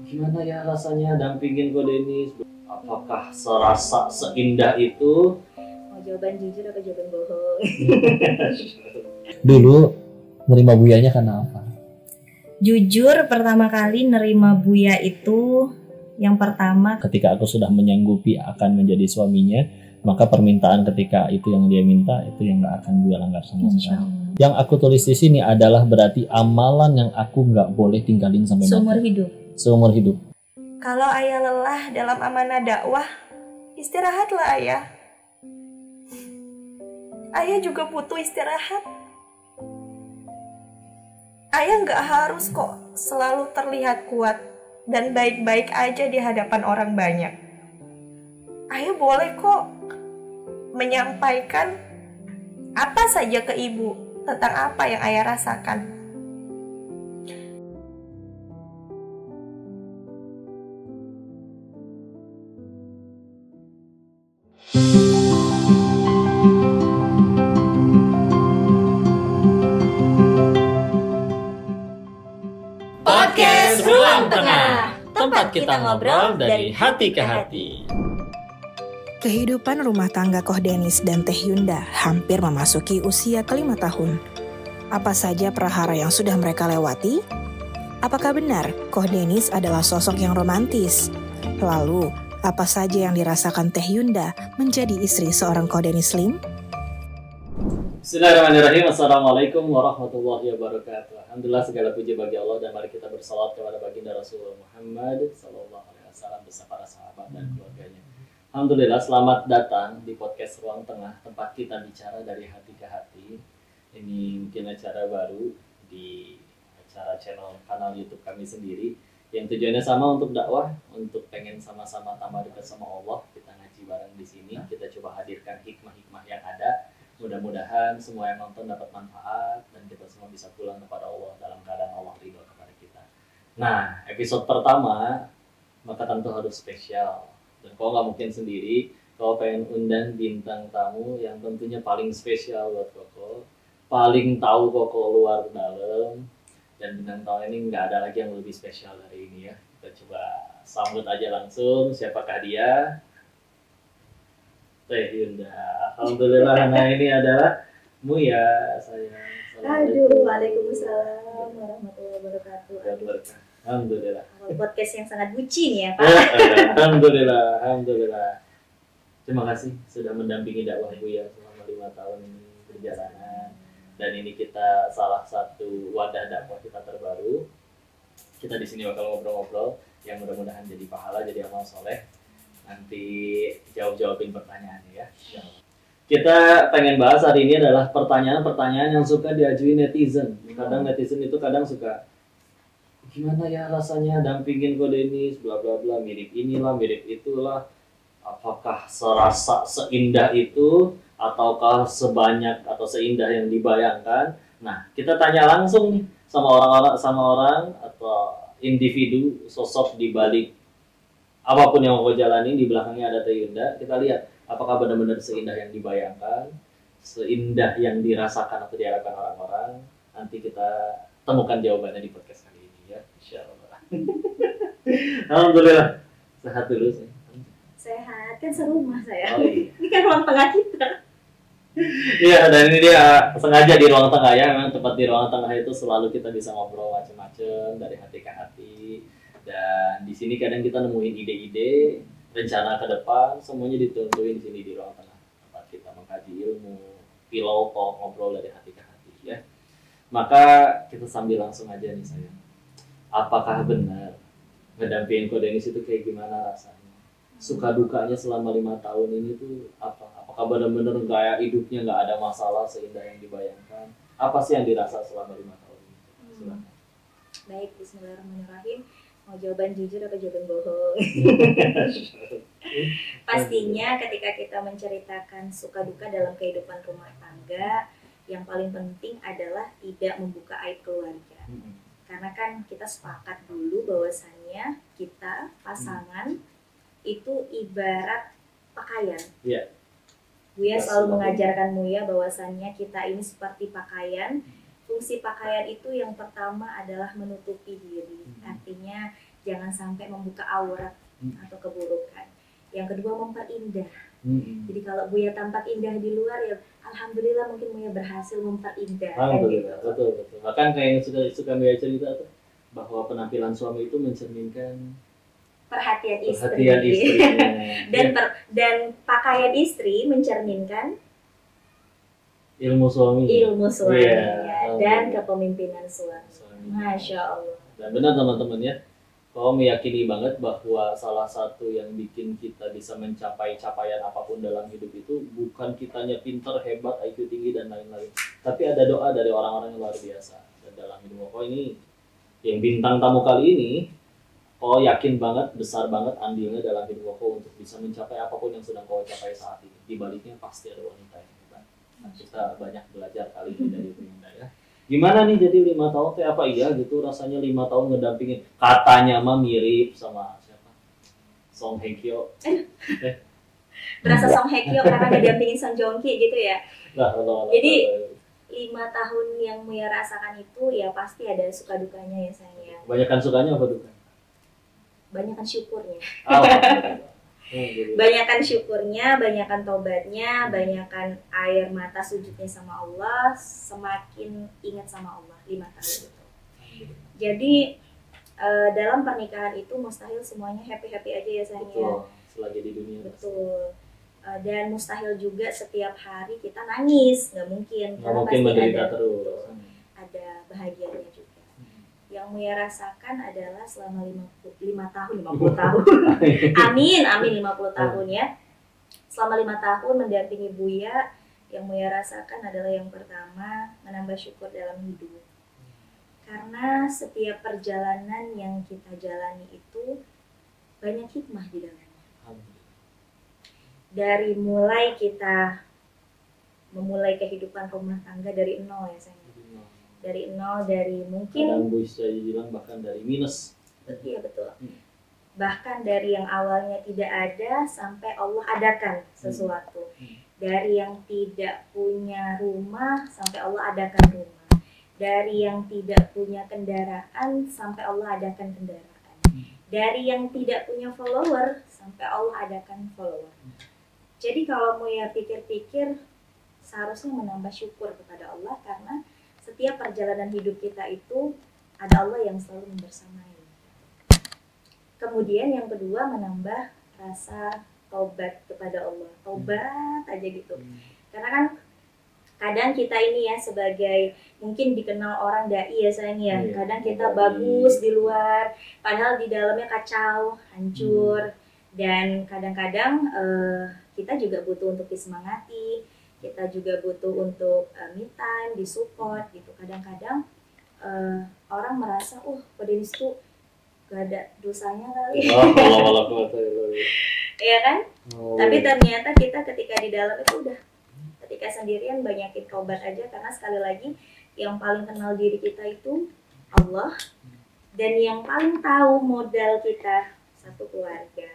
Gimana ya rasanya dampingin Ko Denis? Apakah serasa seindah itu? Mau jawaban jujur atau jawaban bohong? Dulu nerima Buyanya karena apa? Jujur, pertama kali nerima Buya itu yang pertama Ketika aku sudah menyanggupi akan menjadi suaminya, maka permintaan ketika itu yang dia minta itu yang nggak akan Buya langgar sama sekali. Yang aku tulis di sini adalah berarti amalan yang aku nggak boleh tinggalin sampai seumur mati. hidup. Seumur hidup. Kalau ayah lelah dalam amanah dakwah, istirahatlah ayah. Ayah juga butuh istirahat. Ayah nggak harus kok selalu terlihat kuat dan baik-baik aja di hadapan orang banyak. Ayah boleh kok menyampaikan apa saja ke ibu tentang apa yang ayah rasakan. Podcast Ruang Tengah, tempat kita ngobrol dari hati ke hati. Kehidupan rumah tangga Koh Denis dan Teh Yunda hampir memasuki usia ke-5 tahun. Apa saja perahara yang sudah mereka lewati? Apakah benar Koh Denis adalah sosok yang romantis? Lalu, apa saja yang dirasakan Teh Yunda menjadi istri seorang Koh Denis Lim? Bismillahirrahmanirrahim. Assalamualaikum warahmatullahi wabarakatuh. Alhamdulillah, segala puji bagi Allah, dan mari kita bersalawat kepada baginda Rasulullah Muhammad sallallahu alaihi wasallam beserta para sahabat dan keluarganya. Alhamdulillah, selamat datang di podcast Ruang Tengah, tempat kita bicara dari hati ke hati. Ini mungkin acara baru di acara kanal YouTube kami sendiri, yang tujuannya sama untuk dakwah, untuk pengen sama-sama tambah dekat sama Allah. Kita ngaji bareng di sini, kita coba hadirkan hikmah-hikmah yang ada. Mudah-mudahan semua yang nonton dapat manfaat dan kita semua bisa pulang kepada Allah dalam keadaan Allah ridho kepada kita. Nah, episode pertama maka tentu harus spesial. Dan kau nggak mungkin sendiri, kau pengen undang bintang tamu yang tentunya paling spesial buat Koko, paling tahu Koko luar dalam, dan bintang tamu ini nggak ada lagi yang lebih spesial dari ini ya. Kita coba sambut aja langsung, siapakah dia? Teh Yunda. Alhamdulillah, nah ini adalah Muya saya. Aduh, waalaikumsalam warahmatullahi wabarakatuh. Alhamdulillah. Podcast yang sangat bucin ya, Pak. Alhamdulillah. Terima kasih sudah mendampingi dakwah Buya selama 5 tahun ini perjalanan. Dan ini kita salah satu wadah dakwah kita terbaru. Kita di sini bakal ngobrol-ngobrol yang mudah-mudahan jadi pahala, jadi amal soleh. Nanti jawabin pertanyaannya ya. Kita pengen bahas hari ini adalah pertanyaan-pertanyaan yang suka diajuin netizen. Kadang netizen itu kadang suka, gimana ya rasanya dampingin Ko Denis, bla bla bla, mirip inilah, mirip itulah. Apakah serasa seindah itu ataukah sebanyak atau seindah yang dibayangkan? Nah, kita tanya langsung nih sama orang atau individu, sosok di balik apapun yang kau jalani. Di belakangnya ada Teh Yunda. Kita lihat apakah benar-benar seindah yang dibayangkan, seindah yang dirasakan atau diharapkan orang-orang. Nanti kita temukan jawabannya di podcast kali ini ya, insyaallah. Alhamdulillah. Sehat dulu sih. Sehat, kan serumah saya. Oh, iya. Ini kan ruang tengah kita. Iya, dan ini dia sengaja di ruang tengah ya. Memang tempat di ruang tengah itu selalu kita bisa ngobrol macam-macam dari hati ke hati. Dan di sini kadang kita nemuin ide-ide, rencana ke depan, semuanya ditentuin di sini di ruang tengah. Tempat kita mengkaji ilmu, pillow talk, ngobrol dari hati ke hati ya. Maka kita sambil langsung aja nih sayang. Apakah benar ngedampingin Ko Denis itu kayak gimana rasanya? Suka dukanya selama 5 tahun ini tuh apa? Apakah benar-benar gaya hidupnya nggak ada masalah seindah yang dibayangkan? Apa sih yang dirasa selama 5 tahun ini? Silakan. Baik, bismillahirrahmanirrahim. Mau jawaban jujur atau jawaban bohong? Pastinya ketika kita menceritakan suka duka dalam kehidupan rumah tangga, yang paling penting adalah tidak membuka aib keluarga. Karena kan kita sepakat dulu bahwasannya kita pasangan itu ibarat pakaian. Iya. Buya selalu mengajarkan Muya bahwasannya kita ini seperti pakaian. Fungsi pakaian itu yang pertama adalah menutupi diri. Artinya jangan sampai membuka aurat atau keburukan. Yang kedua, memperindah. Jadi kalau Buya tampak indah di luar, ya alhamdulillah mungkin Buya berhasil memperindah. Alhamdulillah, betul. Bahkan kayak yang suka Buya cerita tuh, bahwa penampilan suami itu mencerminkan perhatian istrinya. Dan pakaian istri mencerminkan ilmu suami. Suaminya dan kepemimpinan suami. Masya Allah. Dan benar teman-teman ya, kalau meyakini banget bahwa salah satu yang bikin kita bisa mencapai capaian apapun dalam hidup itu bukan kitanya pintar, hebat, IQ tinggi dan lain-lain, tapi ada doa dari orang-orang yang luar biasa. Dan dalam hidup ini yang bintang tamu kali ini, yakin banget, besar banget andilnya dalam hidup untuk bisa mencapai apapun yang sedang kau capai saat ini. Di baliknya pasti ada wanita yang hebat. Nah, kita banyak belajar kali ini dari Bunda ya. Gimana nih jadi 5 tahun kayak apa iya gitu rasanya 5 tahun ngedampingin, katanya mah mirip sama siapa? Song Hye Kyo. Berasa Song Hye Kyo karena ngedampingin Song Joong Ki gitu ya. Jadi 5 tahun yang Muya rasakan itu ya pasti ada suka dukanya ya sayang. Banyakan sukanya apa duka? Banyakan syukurnya. Gitu. Banyakan syukurnya, banyakan tobatnya, banyakan air mata sujudnya sama Allah, semakin ingat sama Allah 5 tahun itu. Jadi dalam pernikahan itu mustahil semuanya happy-happy aja ya sayang. Betul, selagi di dunia. Betul. Dan mustahil juga setiap hari kita nangis, nggak mungkin. Nggak mungkin menderita terus. Ada bahagianya juga. Yang Muya rasakan adalah selama 50 tahun. Amin 50 tahun ya. Selama 5 tahun mendampingi Buya, yang Muya rasakan adalah yang pertama, menambah syukur dalam hidup. Karena setiap perjalanan yang kita jalani itu banyak hikmah di dalamnya. Dari mulai kita memulai kehidupan rumah tangga dari nol ya sayang. Dari nol, dari mungkin kadang bisa dibilang bahkan dari minus. Iya betul. Bahkan dari yang awalnya tidak ada sampai Allah adakan sesuatu. Dari yang tidak punya rumah sampai Allah adakan rumah. Dari yang tidak punya kendaraan sampai Allah adakan kendaraan. Dari yang tidak punya follower sampai Allah adakan follower. Jadi kalau mau ya pikir-pikir, seharusnya menambah syukur kepada Allah karena setiap perjalanan hidup kita itu ada Allah yang selalu membersamai. Kemudian yang kedua, menambah rasa taubat kepada Allah. Taubat aja gitu. Karena kan kadang kita ini ya sebagai mungkin dikenal orang dai ya sayang ya. Kadang kita bagus di luar, padahal di dalamnya kacau, hancur. Dan kadang-kadang kita juga butuh untuk disemangati. Kita juga butuh untuk me time, disupport gitu. Kadang-kadang orang merasa, Pak Denis tuh gak ada dosanya kali. Iya kan? Tapi ternyata kita ketika di dalam itu udah, ketika sendirian banyakin taubat aja. Karena sekali lagi, yang paling kenal diri kita itu Allah. Dan yang paling tahu modal kita, satu keluarga.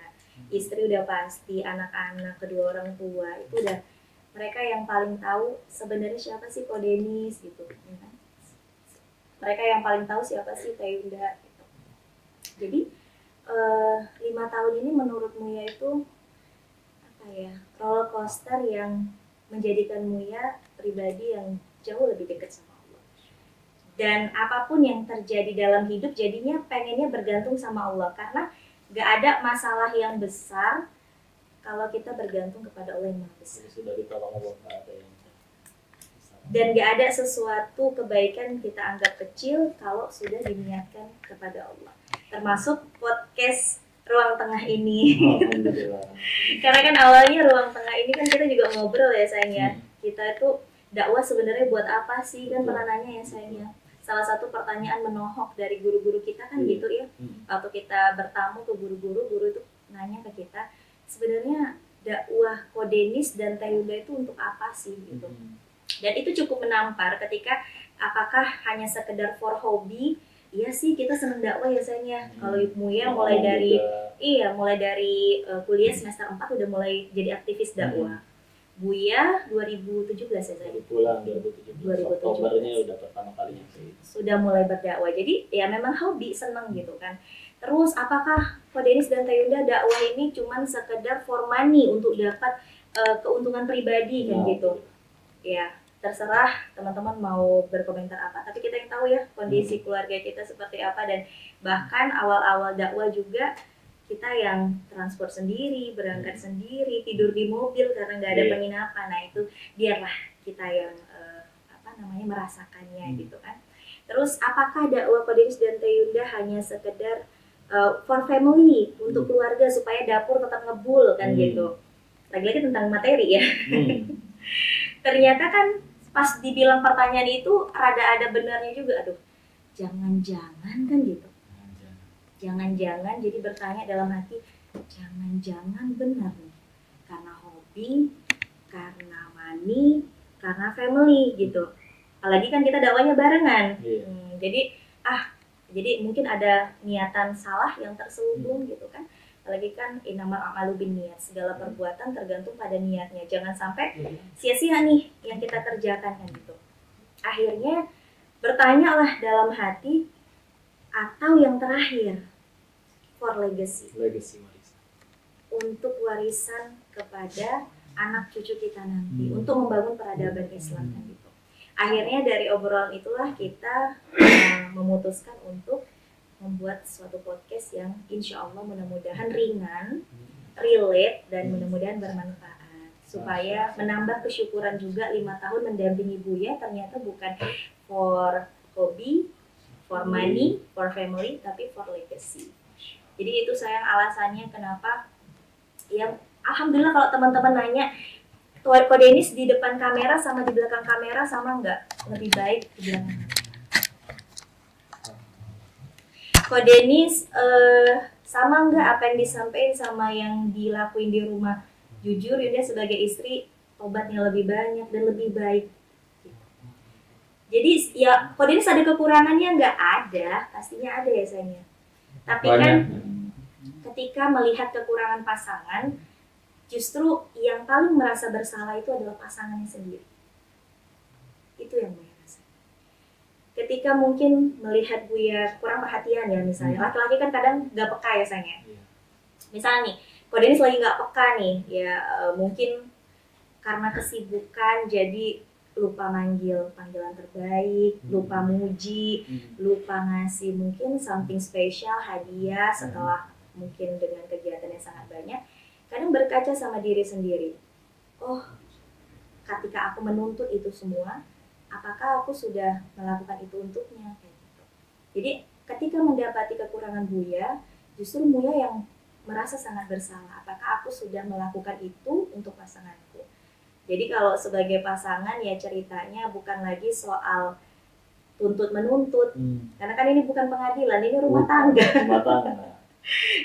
Istri udah pasti, anak-anak, kedua orang tua, itu udah mereka yang paling tahu sebenarnya siapa sih Ko Denis gitu, ya kan? Mereka yang paling tahu siapa sih Teh Yunda gitu. Jadi 5 tahun ini menurut Muya itu apa ya, roller coaster yang menjadikan Muya pribadi yang jauh lebih dekat sama Allah. Dan apapun yang terjadi dalam hidup jadinya pengennya bergantung sama Allah karena gak ada masalah yang besar kalau kita bergantung kepada Allah yang Maha Besar. Sudah ditolong Allah, gak ada yang dan gak ada sesuatu kebaikan kita anggap kecil kalau sudah diniatkan kepada Allah. Termasuk podcast Ruang Tengah ini. Karena kan awalnya Ruang Tengah ini kan kita juga ngobrol ya sayangnya. Kita itu dakwah sebenarnya buat apa sih? Kan pernah nanya ya sayangnya. Salah satu pertanyaan menohok dari guru-guru kita kan gitu ya. Waktu kita bertamu ke guru-guru, guru itu nanya ke kita, sebenarnya dakwah Ko Denis dan Teh Yunda itu untuk apa sih gitu. Dan itu cukup menampar ketika apakah hanya sekedar for hobi. Iya sih kita seneng dakwah ya sayangnya. Kalau Muya mulai dari kuliah semester 4 udah mulai jadi aktivis dakwah. Buya 2017 ya saya. Pulang 2017. Oktobernya udah pertama kalinya. Sudah mulai berdakwah. Jadi ya memang hobi, seneng gitu kan. Terus apakah Ko Denis dan Teh Yunda dakwah ini cuman sekedar for money untuk dapat keuntungan pribadi kan gitu? Ya, terserah teman-teman mau berkomentar apa. Tapi kita yang tahu ya kondisi keluarga kita seperti apa, dan bahkan awal-awal dakwah juga kita yang transport sendiri, berangkat sendiri, tidur di mobil karena nggak ada penginapan. Nah itu biarlah kita yang merasakannya gitu kan. Terus apakah dakwah Ko Denis dan Teh Yunda hanya sekedar for family, untuk keluarga supaya dapur tetap ngebul kan gitu? Lagi-lagi tentang materi ya. Ternyata kan pas dibilang pertanyaan itu rada ada benarnya juga. Aduh, jangan-jangan kan gitu. Jangan-jangan jadi bertanya dalam hati, jangan-jangan benar nih karena hobi, karena money, karena family gitu. Apalagi kan kita dakwanya barengan. Jadi mungkin ada niatan salah yang terselubung gitu kan. Apalagi kan innamal a'malu binniyat, segala perbuatan tergantung pada niatnya. Jangan sampai sia-sia nih yang kita kerjakan kan gitu. Akhirnya bertanyalah dalam hati, atau yang terakhir for legacy. Untuk warisan kepada anak cucu kita nanti, untuk membangun peradaban Islam kan gitu. Akhirnya dari obrolan itulah kita memutuskan untuk membuat suatu podcast yang insya Allah mudah-mudahan ringan, relate, dan mudah-mudahan bermanfaat, supaya menambah kesyukuran juga 5 tahun mendampingi Buya ternyata bukan for hobi, for money, for family, tapi for legacy. Jadi itu sayang alasannya kenapa yang alhamdulillah kalau teman-teman nanya Ko Denis di depan kamera sama di belakang kamera sama nggak? Lebih baik di belakang kamera. Ko Denis sama nggak apa yang disampaikan sama yang dilakuin di rumah? Jujur Yunda sebagai istri tobatnya lebih banyak dan lebih baik. Jadi ya Ko Denis ada kekurangannya nggak? Ada, pastinya ada ya sayangnya. Tapi kan ketika melihat kekurangan pasangan, justru yang paling merasa bersalah itu adalah pasangannya sendiri. Itu yang Buya rasa. Ketika mungkin melihat Buya kurang perhatian ya misalnya, laki-laki kan kadang gak peka ya sayangnya. Misalnya nih, Ko Denis lagi gak peka nih, ya mungkin karena kesibukan jadi lupa manggil panggilan terbaik, lupa muji, lupa ngasih mungkin something spesial, hadiah setelah mungkin dengan kegiatan yang sangat banyak. Kadang berkaca sama diri sendiri, oh ketika aku menuntut itu semua, apakah aku sudah melakukan itu untuknya? Jadi ketika mendapati kekurangan Buya, justru Buya yang merasa sangat bersalah, apakah aku sudah melakukan itu untuk pasanganku? Jadi kalau sebagai pasangan ya ceritanya bukan lagi soal tuntut-menuntut, karena kan ini bukan pengadilan, ini rumah tangga.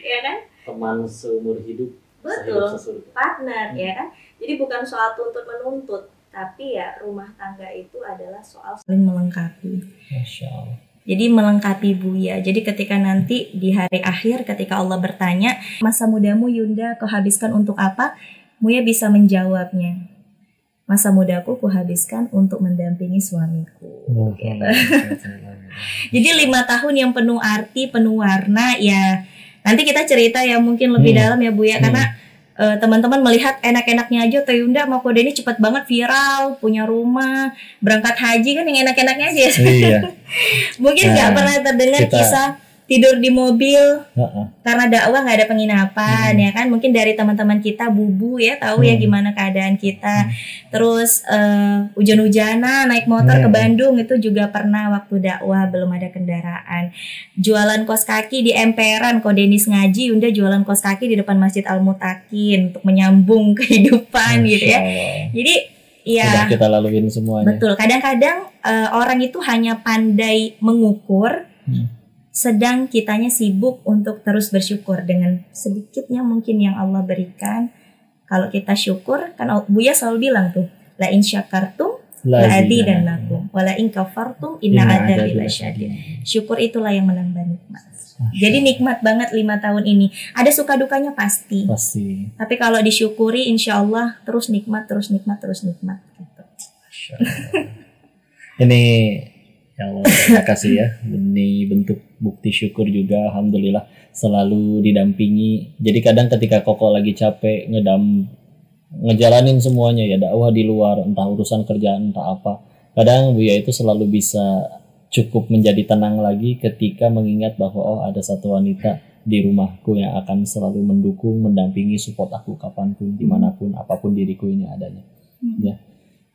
Ya kan? Teman seumur hidup. Betul, partner ya kan. Jadi bukan soal tuntut menuntut, tapi ya rumah tangga itu adalah soal saling melengkapi. Masya Allah. Jadi melengkapi Buya. Jadi ketika nanti di hari akhir ketika Allah bertanya, masa mudamu Yunda kau habiskan untuk apa? Buya bisa menjawabnya, masa mudaku kuhabiskan untuk mendampingi suamiku. Jadi 5 tahun yang penuh arti, penuh warna ya. Nanti kita cerita ya mungkin lebih dalam ya Buya, karena teman-teman melihat enak-enaknya aja Teh Yunda sama Ko Denis cepet banget viral, punya rumah, berangkat haji kan yang enak-enaknya aja ya. Iya. Mungkin nggak pernah terdengar kisah tidur di mobil karena dakwah nggak ada penginapan ya kan. Mungkin dari teman-teman kita bubu ya tahu ya gimana keadaan kita. Terus hujan-hujanan naik motor ke Bandung itu juga pernah waktu dakwah belum ada kendaraan. Jualan kos kaki di emperan, Ko Denis ngaji, Yunda jualan kos kaki di depan Masjid Al-Mutakin untuk menyambung kehidupan gitu ya. Jadi ya sudah kita laluin semuanya. Betul. Kadang-kadang orang itu hanya pandai mengukur, sedang kitanya sibuk untuk terus bersyukur dengan sedikitnya mungkin yang Allah berikan. Kalau kita syukur, kan Buya selalu bilang tuh, la in syakartum la azidannakum wa la in kafartum inna adzabi lasyadid. Syukur itulah yang menambah nikmat. Jadi nikmat banget 5 tahun ini. Ada suka dukanya pasti. Tapi kalau disyukuri insya Allah terus nikmat, terus nikmat, terus nikmat gitu. Ini ya Allah, terima kasih ya. Ini bentuk bukti syukur juga, alhamdulillah. selalu didampingi. Jadi kadang ketika Koko lagi capek ngejalanin semuanya ya dakwah di luar, entah urusan kerjaan entah apa, kadang Buya itu selalu bisa cukup menjadi tenang lagi ketika mengingat bahwa oh ada satu wanita di rumahku yang akan selalu mendukung, mendampingi, support aku kapanpun, dimanapun, apapun diriku ini adanya, ya,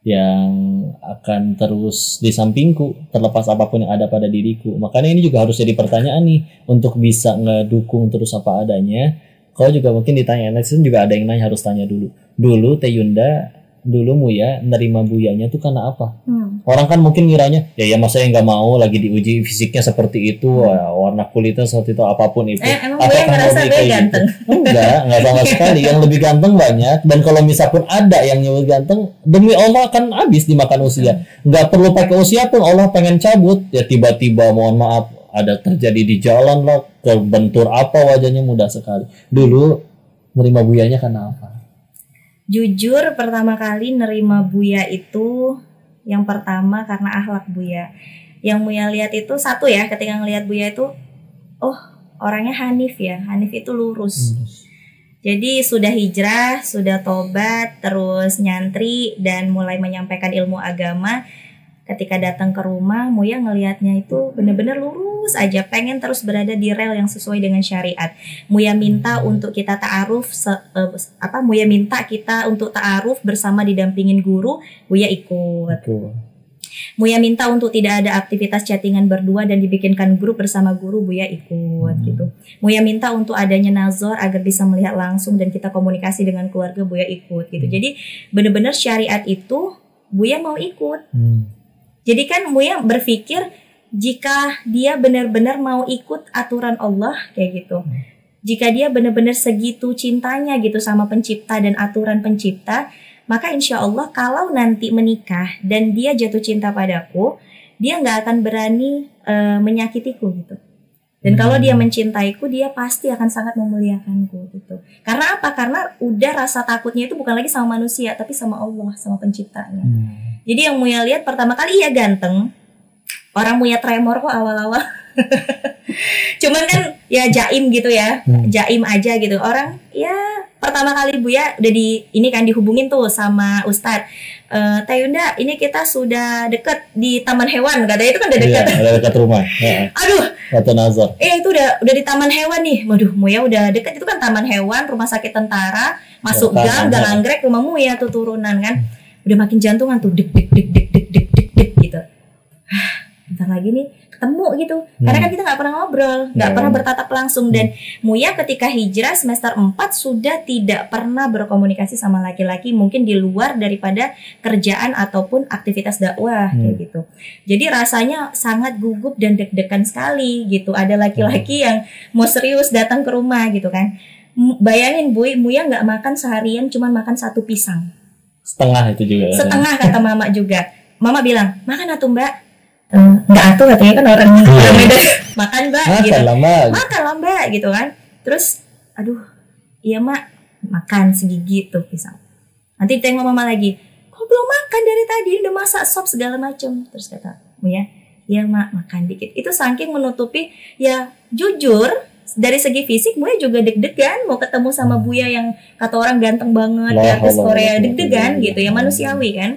yang akan terus di sampingku terlepas apapun yang ada pada diriku. Makanya ini juga harus jadi pertanyaan nih untuk bisa ngedukung terus apa adanya. Kau juga mungkin ditanya, next juga ada yang nanya, harus tanya dulu. Dulu Teh Yunda, dulu Muya nerima Buyanya tuh karena apa? Orang kan mungkin ngiranya, ya masa yang nggak mau lagi diuji fisiknya seperti itu, warna kulitnya seperti itu, apapun itu. Emang Buya ngerasa Buya ganteng? Gitu? Enggak sama sekali. Yang lebih ganteng banyak. Dan kalau misalkan ada yang nyebut ganteng, demi Allah akan habis dimakan usia. Nggak perlu pakai usia pun Allah pengen cabut, ya tiba-tiba mohon maaf ada terjadi di jalan lah, kebentur apa wajahnya, mudah sekali. Dulu nerima Buyanya karena apa? Jujur pertama kali nerima Buya itu yang pertama karena akhlak Buya. Yang Buya lihat itu satu ya, ketika ngelihat Buya itu oh orangnya hanif ya. Hanif itu lurus. Jadi sudah hijrah, sudah tobat, terus nyantri dan mulai menyampaikan ilmu agama. Ketika datang ke rumah, Muya ngelihatnya itu benar-benar lurus aja, pengen terus berada di rel yang sesuai dengan syariat. Muya minta untuk kita ta'aruf, Muya minta kita untuk ta'aruf bersama didampingin guru, Buya ikut. Muya minta untuk tidak ada aktivitas chattingan berdua dan dibikinkan grup bersama guru, Buya ikut gitu. Muya minta untuk adanya nazar agar bisa melihat langsung dan kita komunikasi dengan keluarga, Buya ikut gitu. Jadi benar-benar syariat itu Buya mau ikut. Jadi kan Muya berpikir jika dia benar-benar mau ikut aturan Allah kayak gitu. Jika dia benar-benar segitu cintanya gitu sama pencipta dan aturan pencipta, maka insya Allah kalau nanti menikah dan dia jatuh cinta padaku, dia nggak akan berani menyakitiku gitu. Dan kalau dia mencintaiku, dia pasti akan sangat memuliakanku gitu. Karena apa? Karena udah rasa takutnya itu bukan lagi sama manusia, tapi sama Allah, sama penciptanya. Jadi yang Muya lihat pertama kali ya ganteng. Orang Muya tremor kok awal-awal. Cuman kan ya jaim gitu ya. Jaim aja gitu. Orang ya pertama kali Buya udah ini kan dihubungin tuh sama Ustadz. Teh Yunda, ini kita sudah deket di Taman Hewan. Katanya itu kan udah deket. Iya, udah dekat rumah. Ya. Aduh. Waktu nazar. Itu udah di Taman Hewan nih. Waduh, Muya udah deket. Itu kan Taman Hewan, rumah sakit tentara. Masuk gang anggrek, rumah Muya tuh turunan kan. Udah makin jantungan tuh dek gitu. Bentar lagi nih ketemu gitu. Karena kan kita nggak pernah ngobrol, nggak pernah bertatap langsung. Dan Muya ketika hijrah semester 4 sudah tidak pernah berkomunikasi sama laki-laki, mungkin di luar daripada kerjaan ataupun aktivitas dakwah kayak gitu. Jadi rasanya sangat gugup dan deg-degan sekali gitu. Ada laki-laki yang mau serius datang ke rumah gitu kan. Bayangin Muya nggak makan seharian, cuma makan 1 pisang. Setengah itu juga. Setengah kata mama juga. Mama bilang, makan atuh mbak. Enggak atuh katanya kan orang Medan. Makan mbak gitu. Makan lah mbak gitu kan. Terus, aduh, iya mak, makan segigi tuh pisang. Nanti tengok mama lagi, kok belum makan dari tadi, udah masak sop segala macam. Terus kata Muya, iya mak, makan dikit. Itu saking menutupi, ya jujur, dari segi fisik Muya juga deg-degan mau ketemu sama Buya yang kata orang ganteng banget, ya artis Korea, deg-degan gitu ya, manusiawi kan.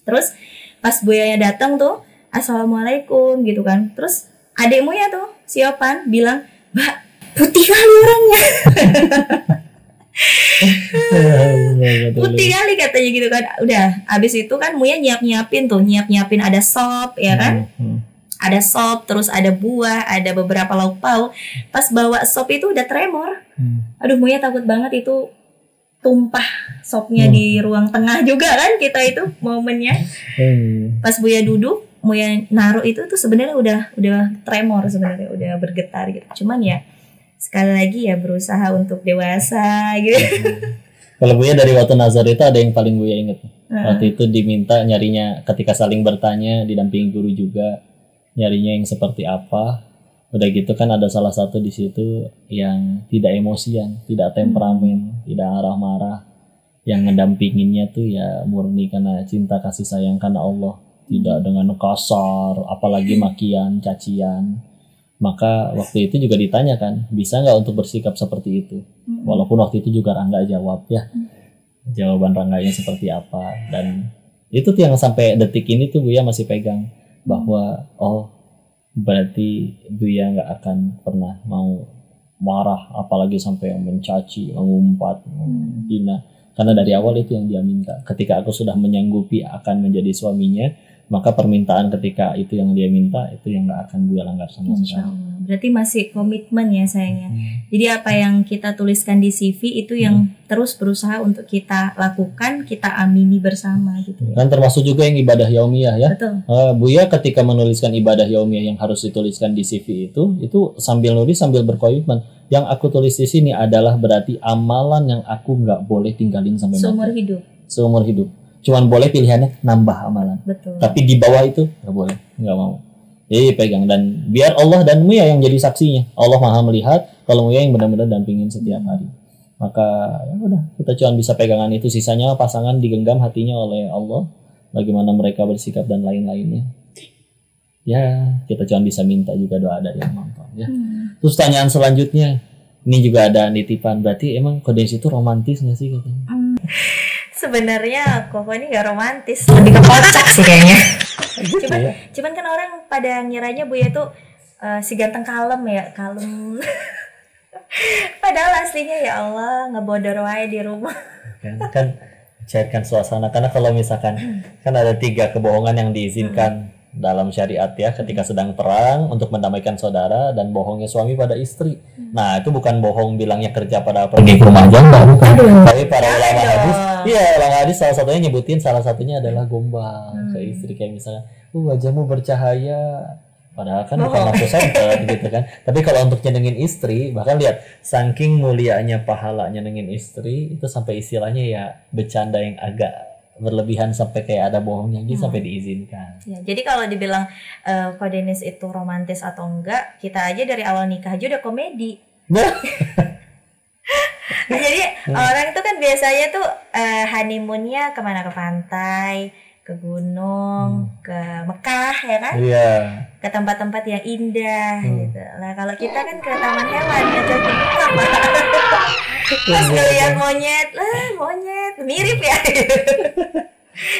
Terus pas Buyanya datang tuh, assalamualaikum gitu kan. Terus adik Muya tuh Siopan bilang, Mbak putih kali orangnya. Putih kali katanya gitu kan. Udah abis itu kan Muya nyiapin ada sop ya kan. Ada sop, terus ada buah, ada beberapa lauk pauk. Pas bawa sop itu udah tremor. Aduh, Muya takut banget itu tumpah sopnya di ruang tengah juga kan kita itu momennya. Pas Buya duduk, Muya naruh itu tuh sebenarnya udah tremor sebenarnya, udah bergetar gitu. Cuman ya sekali lagi ya berusaha untuk dewasa gitu. Kalau Buya dari waktu nazar itu ada yang paling Buya inget. Waktu itu diminta nyarinya ketika saling bertanya, didampingi guru juga. Nyarinya yang seperti apa. Udah gitu kan ada salah satu di situ yang tidak emosian, tidak temperamen, tidak marah-marah. Yang ngedampinginnya tuh ya murni karena cinta kasih sayang karena Allah, tidak dengan kasar, apalagi makian, cacian. Maka waktu itu juga ditanyakan, bisa nggak untuk bersikap seperti itu? Walaupun waktu itu juga Rangga jawab ya, jawaban Rangganya seperti apa. Dan itu tuh yang sampai detik ini tuh Buya masih pegang, bahwa oh berarti Buya nggak akan pernah mau marah, apalagi sampai mencaci, mengumpat, menghina. Karena dari awal itu yang dia minta. Ketika aku sudah menyanggupi akan menjadi suaminya, maka permintaan ketika itu yang dia minta, itu yang gak akan Buya langgar sama sekali. Berarti masih komitmen ya sayangnya. Jadi apa yang kita tuliskan di CV itu yang terus berusaha untuk kita lakukan, kita amini bersama gitu ya. Kan termasuk juga yang ibadah yaumiyah ya. Betul. Buya ketika menuliskan ibadah yaumiyah yang harus dituliskan di CV itu sambil nulis sambil berkomitmen. Yang aku tulis di sini adalah berarti amalan yang aku nggak boleh tinggalin sampai Seumur mati. hidup. Seumur hidup. Cuman boleh pilihannya nambah amalan. Betul. Tapi di bawah itu nggak boleh, nggak mau. Jadi pegang, dan biar Allah dan Muya yang jadi saksinya. Allah Maha melihat, kalau Muya yang benar-benar dampingin setiap hari. Maka ya udah, kita cuma bisa pegangan itu. Sisanya pasangan digenggam hatinya oleh Allah. Bagaimana mereka bersikap dan lain-lainnya. Ya, kita cuma bisa minta juga doa dari yang nonton ya. Terus pertanyaan selanjutnya, ini juga ada nitipan. Berarti emang Kodenis itu romantis nggak sih katanya? Sebenarnya Koko ini gak romantis, lebih ke kocak sih kayaknya. Cuman kan orang pada ngiranya Buya tuh si ganteng kalem ya, kalem. Padahal aslinya ya Allah ngebodor wae di rumah. Kan cairkan suasana. Karena kalau misalkan kan ada 3 kebohongan yang diizinkan dalam syariat ya, ketika sedang perang untuk mendamaikan saudara, dan bohongnya suami pada istri. Nah itu bukan bohong bilangnya kerja pada pergi ke rumah janda, bukan. Tapi para ulama hadis, ulama hadis salah satunya nyebutin, salah satunya adalah gombal ke istri, kayak misalnya, wajahmu bercahaya, padahal kan bukan lampu senter gitu kan. Tapi kalau untuk nyenengin istri, bahkan lihat saking mulianya pahala nyenengin istri itu sampai istilahnya ya bercanda yang agak berlebihan sampai kayak ada bohongnya gitu sampai diizinkan. Ya, jadi kalau dibilang Kodenis itu romantis atau enggak, kita aja dari awal nikah aja udah komedi. Jadi orang itu kan biasanya tuh honeymoonnya kemana, ke pantai, ke gunung, ke Mekah ya kan? Iya. Ke tempat-tempat yang indah gitu. Nah kalau kita kan ke taman hewan, ngajak apa? Pas ngeliat monyet mirip ya.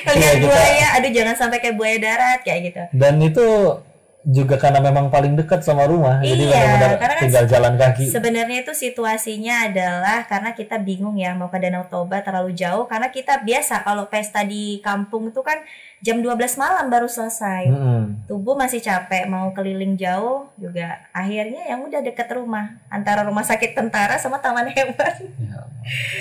Ngeliat buaya, aduh jangan sampai kayak buaya darat kayak gitu. Dan itu juga karena memang paling dekat sama rumah, jadi benar-benar tinggal jalan kaki. Sebenarnya itu situasinya adalah karena kita bingung ya mau ke Danau Toba terlalu jauh, karena kita biasa kalau pesta di kampung itu kan jam 12 malam baru selesai. Tubuh masih capek, mau keliling jauh juga. Akhirnya yang udah deket rumah, antara rumah sakit tentara sama taman hewan.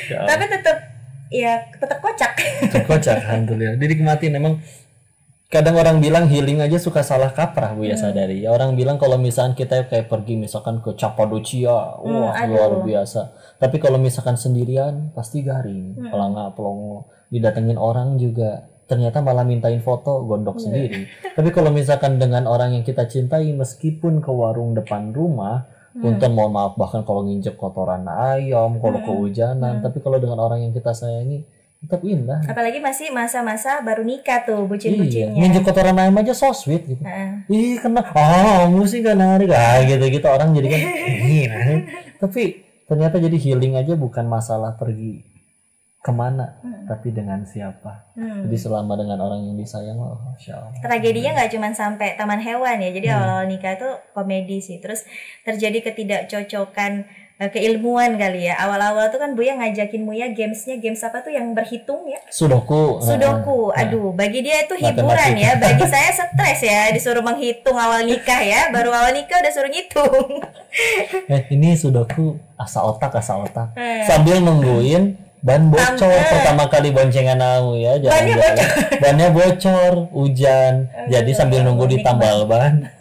Ya. Tapi tetap kocak. Tetap kocak, alhamdulillah. Dinikmatin. Emang kadang orang bilang healing aja suka salah kaprah, Bu ya sadari. Orang bilang kalau misalkan kita kayak pergi misalkan ke Cappadocia, wah luar biasa. Tapi kalau misalkan sendirian pasti garing, pelongo, didatengin orang juga ternyata malah mintain foto gondok sendiri. Tapi kalau misalkan dengan orang yang kita cintai, meskipun ke warung depan rumah, punten mohon maaf, bahkan kalau nginjek kotoran ayam, kalau kehujanan, tapi kalau dengan orang yang kita sayangi tetap indah. Apalagi masih masa-masa baru nikah tuh, bucin-bucinnya. Nginjek kotoran ayam aja so sweet gitu. Ih kena, kamu sih gak narik, gitu-gitu orang jadi kan. Tapi ternyata jadi healing aja bukan masalah pergi kemana, tapi dengan siapa. Jadi selama dengan orang yang disayang, Masya Allah. Tragedinya nggak cuma sampai taman hewan ya. Jadi awal nikah itu komedi sih. Terus terjadi ketidakcocokan keilmuan kali ya. Awal-awal tuh kan Buya ngajakin Muya gamesnya, games apa tuh yang berhitung ya? Sudoku. Aduh, bagi dia itu hiburan ya. Bagi saya stres ya, disuruh menghitung awal nikah ya. Baru awal nikah udah suruh ngitung. Ini Sudoku asa otak. Sambil nungguin ban bocor pertama kali boncengan kamu ya. Bannya bocor, hujan. Jadi sambil nunggu ditambal ban.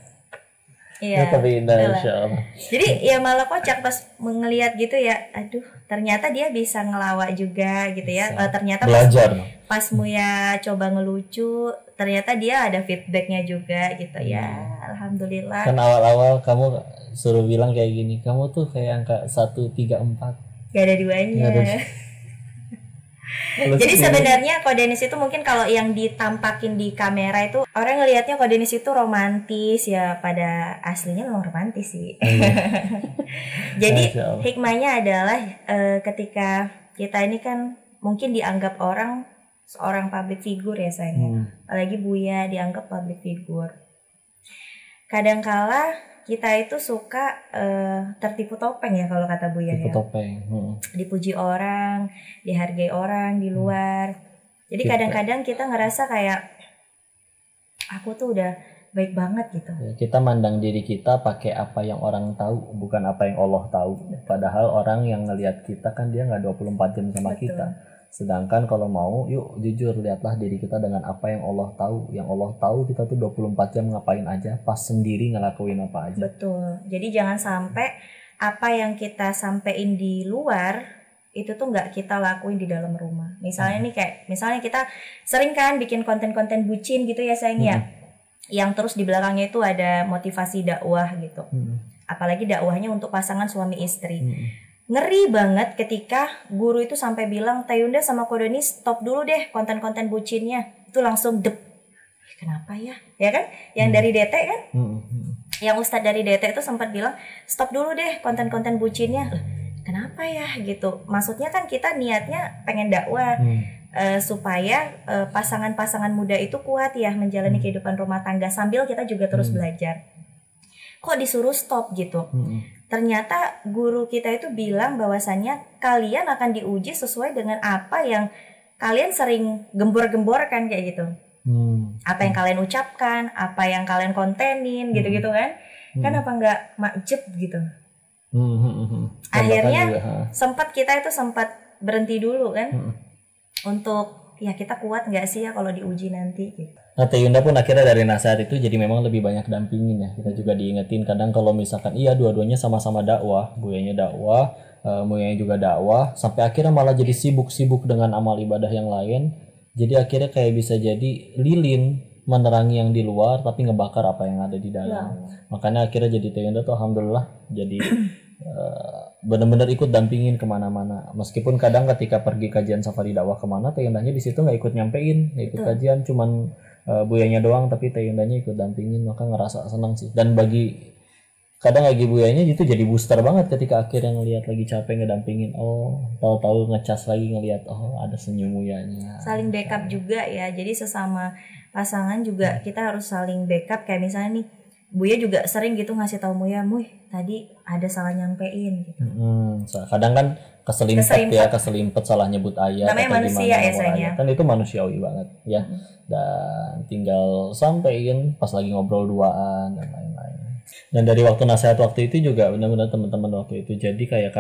Iya, tapi indah insyaallah. Jadi ya malah kocak pas ngelihat gitu ya, aduh ternyata dia bisa ngelawak juga gitu ya. Ternyata belajar. Pas Muya coba ngelucu, ternyata dia ada feedbacknya juga gitu ya. Alhamdulillah. Kan awal-awal kamu suruh bilang kayak gini, kamu tuh kayak angka 1, 3, 4. Gak ada duanya. Jadi sebenarnya Kodenis itu mungkin kalau yang ditampakin di kamera itu orang ngelihatnya Kodenis itu romantis ya, pada aslinya memang romantis sih. Jadi hikmahnya adalah ketika kita ini kan mungkin dianggap orang seorang public figure ya sayangnya. Apalagi Buya dianggap public figure. Kadangkala kita itu suka tertipu topeng ya kalau kata Buya ya. Topeng. Dipuji orang, dihargai orang di luar. Jadi kadang-kadang kita ngerasa kayak aku tuh udah baik banget gitu. Ya, kita mandang diri kita pakai apa yang orang tahu, bukan apa yang Allah tahu. Padahal orang yang ngelihat kita kan dia nggak 24 jam sama Betul. kita. Sedangkan kalau mau, yuk jujur lihatlah diri kita dengan apa yang Allah tahu. Yang Allah tahu kita tuh 24 jam ngapain aja, pas sendiri ngelakuin apa aja. Betul. Jadi jangan sampai apa yang kita sampein di luar itu tuh nggak kita lakuin di dalam rumah. Misalnya nih kayak, misalnya kita sering kan bikin konten-konten bucin gitu ya sayang ya. Yang terus di belakangnya itu ada motivasi dakwah gitu. Apalagi dakwahnya untuk pasangan suami istri. Ngeri banget ketika guru itu sampai bilang, Tayunda sama Kodenis stop dulu deh konten-konten bucinnya. Itu langsung dep. Kenapa ya? Ya kan? Yang dari DT kan? Yang Ustadz dari DT itu sempat bilang, stop dulu deh konten-konten bucinnya. Kenapa ya gitu? Maksudnya kan kita niatnya pengen dakwah. Supaya pasangan-pasangan muda itu kuat ya menjalani kehidupan rumah tangga sambil kita juga terus belajar. Kok disuruh stop gitu? Ternyata guru kita itu bilang bahwasannya kalian akan diuji sesuai dengan apa yang kalian sering gembor-gemborkan kayak gitu. Apa yang kalian ucapkan, apa yang kalian kontenin gitu-gitu kan. Kan apa enggak makjub gitu. Akhirnya kita itu sempat berhenti dulu kan. Untuk ya kita kuat nggak sih ya kalau diuji nanti gitu. Nah Tayunda pun akhirnya dari nasihat itu jadi memang lebih banyak dampingin ya. Kita juga diingetin kadang kalau misalkan iya dua-duanya sama-sama dakwah, Buyanya dakwah, Muyanya juga dakwah, sampai akhirnya malah jadi sibuk-sibuk dengan amal ibadah yang lain. Jadi akhirnya kayak bisa jadi lilin menerangi yang di luar tapi ngebakar apa yang ada di dalam. Makanya akhirnya jadi Tayunda tuh alhamdulillah jadi benar-benar ikut dampingin kemana-mana. Meskipun kadang ketika pergi kajian safari dakwah kemana, Tayundanya di situ nggak ikut nyampein, nggak ikut kajian, cuman Buyanya doang, tapi Tayundanya ikut dampingin, maka ngerasa senang sih. Dan bagi kadang lagi Buyanya itu jadi booster banget ketika akhirnya ngelihat lagi capek ngedampingin, oh tahu-tahu ngecas lagi ngelihat oh ada senyum Buyanya. Saling backup juga ya. Jadi sesama pasangan juga kita harus saling backup. Kayak misalnya nih Buya juga sering gitu ngasih tahu Muya, Muy tadi ada salah nyampein gitu. Kadang kan keselimpet salah nyebut ayat. Namanya manusia ya sayangnya. Kan itu manusiawi banget ya. Dan tinggal sampein pas lagi ngobrol duaan dan lain-lain. Dan dari waktu nasihat waktu itu juga benar-benar teman-teman waktu itu jadi kayak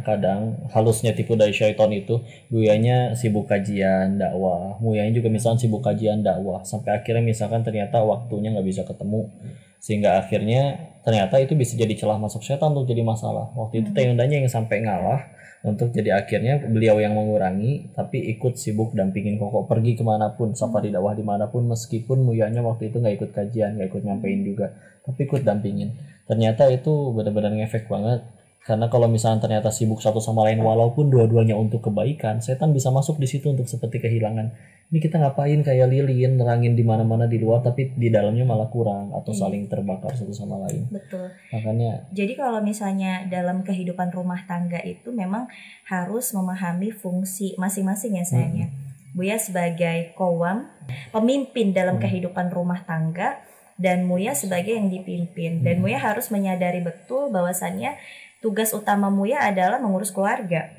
kadang halusnya tipu dari syaitan itu Buyanya sibuk kajian dakwah, Muyanya juga misalkan sibuk kajian dakwah, sampai akhirnya misalkan ternyata waktunya nggak bisa ketemu, sehingga akhirnya ternyata itu bisa jadi celah masuk setan untuk jadi masalah. Waktu itu Tayundanya yang sampai ngalah untuk jadi akhirnya beliau yang mengurangi tapi ikut sibuk dampingin Koko pergi kemanapun, safari dakwah dimanapun, meskipun Muyanya waktu itu nggak ikut kajian, nggak ikut nyampein juga, tapi ikut dampingin. Ternyata itu benar-benar ngefek banget. Karena kalau misalnya ternyata sibuk satu sama lain walaupun dua-duanya untuk kebaikan, setan bisa masuk di situ untuk seperti kehilangan. Ini kita ngapain kayak lilin nerangin di mana-mana di luar tapi di dalamnya malah kurang atau saling terbakar satu sama lain. Betul. Makanya jadi kalau misalnya dalam kehidupan rumah tangga itu memang harus memahami fungsi masing-masing ya sayangnya. Buya sebagai qawam, pemimpin dalam kehidupan rumah tangga, dan Muya sebagai yang dipimpin. Dan Muya harus menyadari betul bahwasannya tugas utama Muya adalah mengurus keluarga.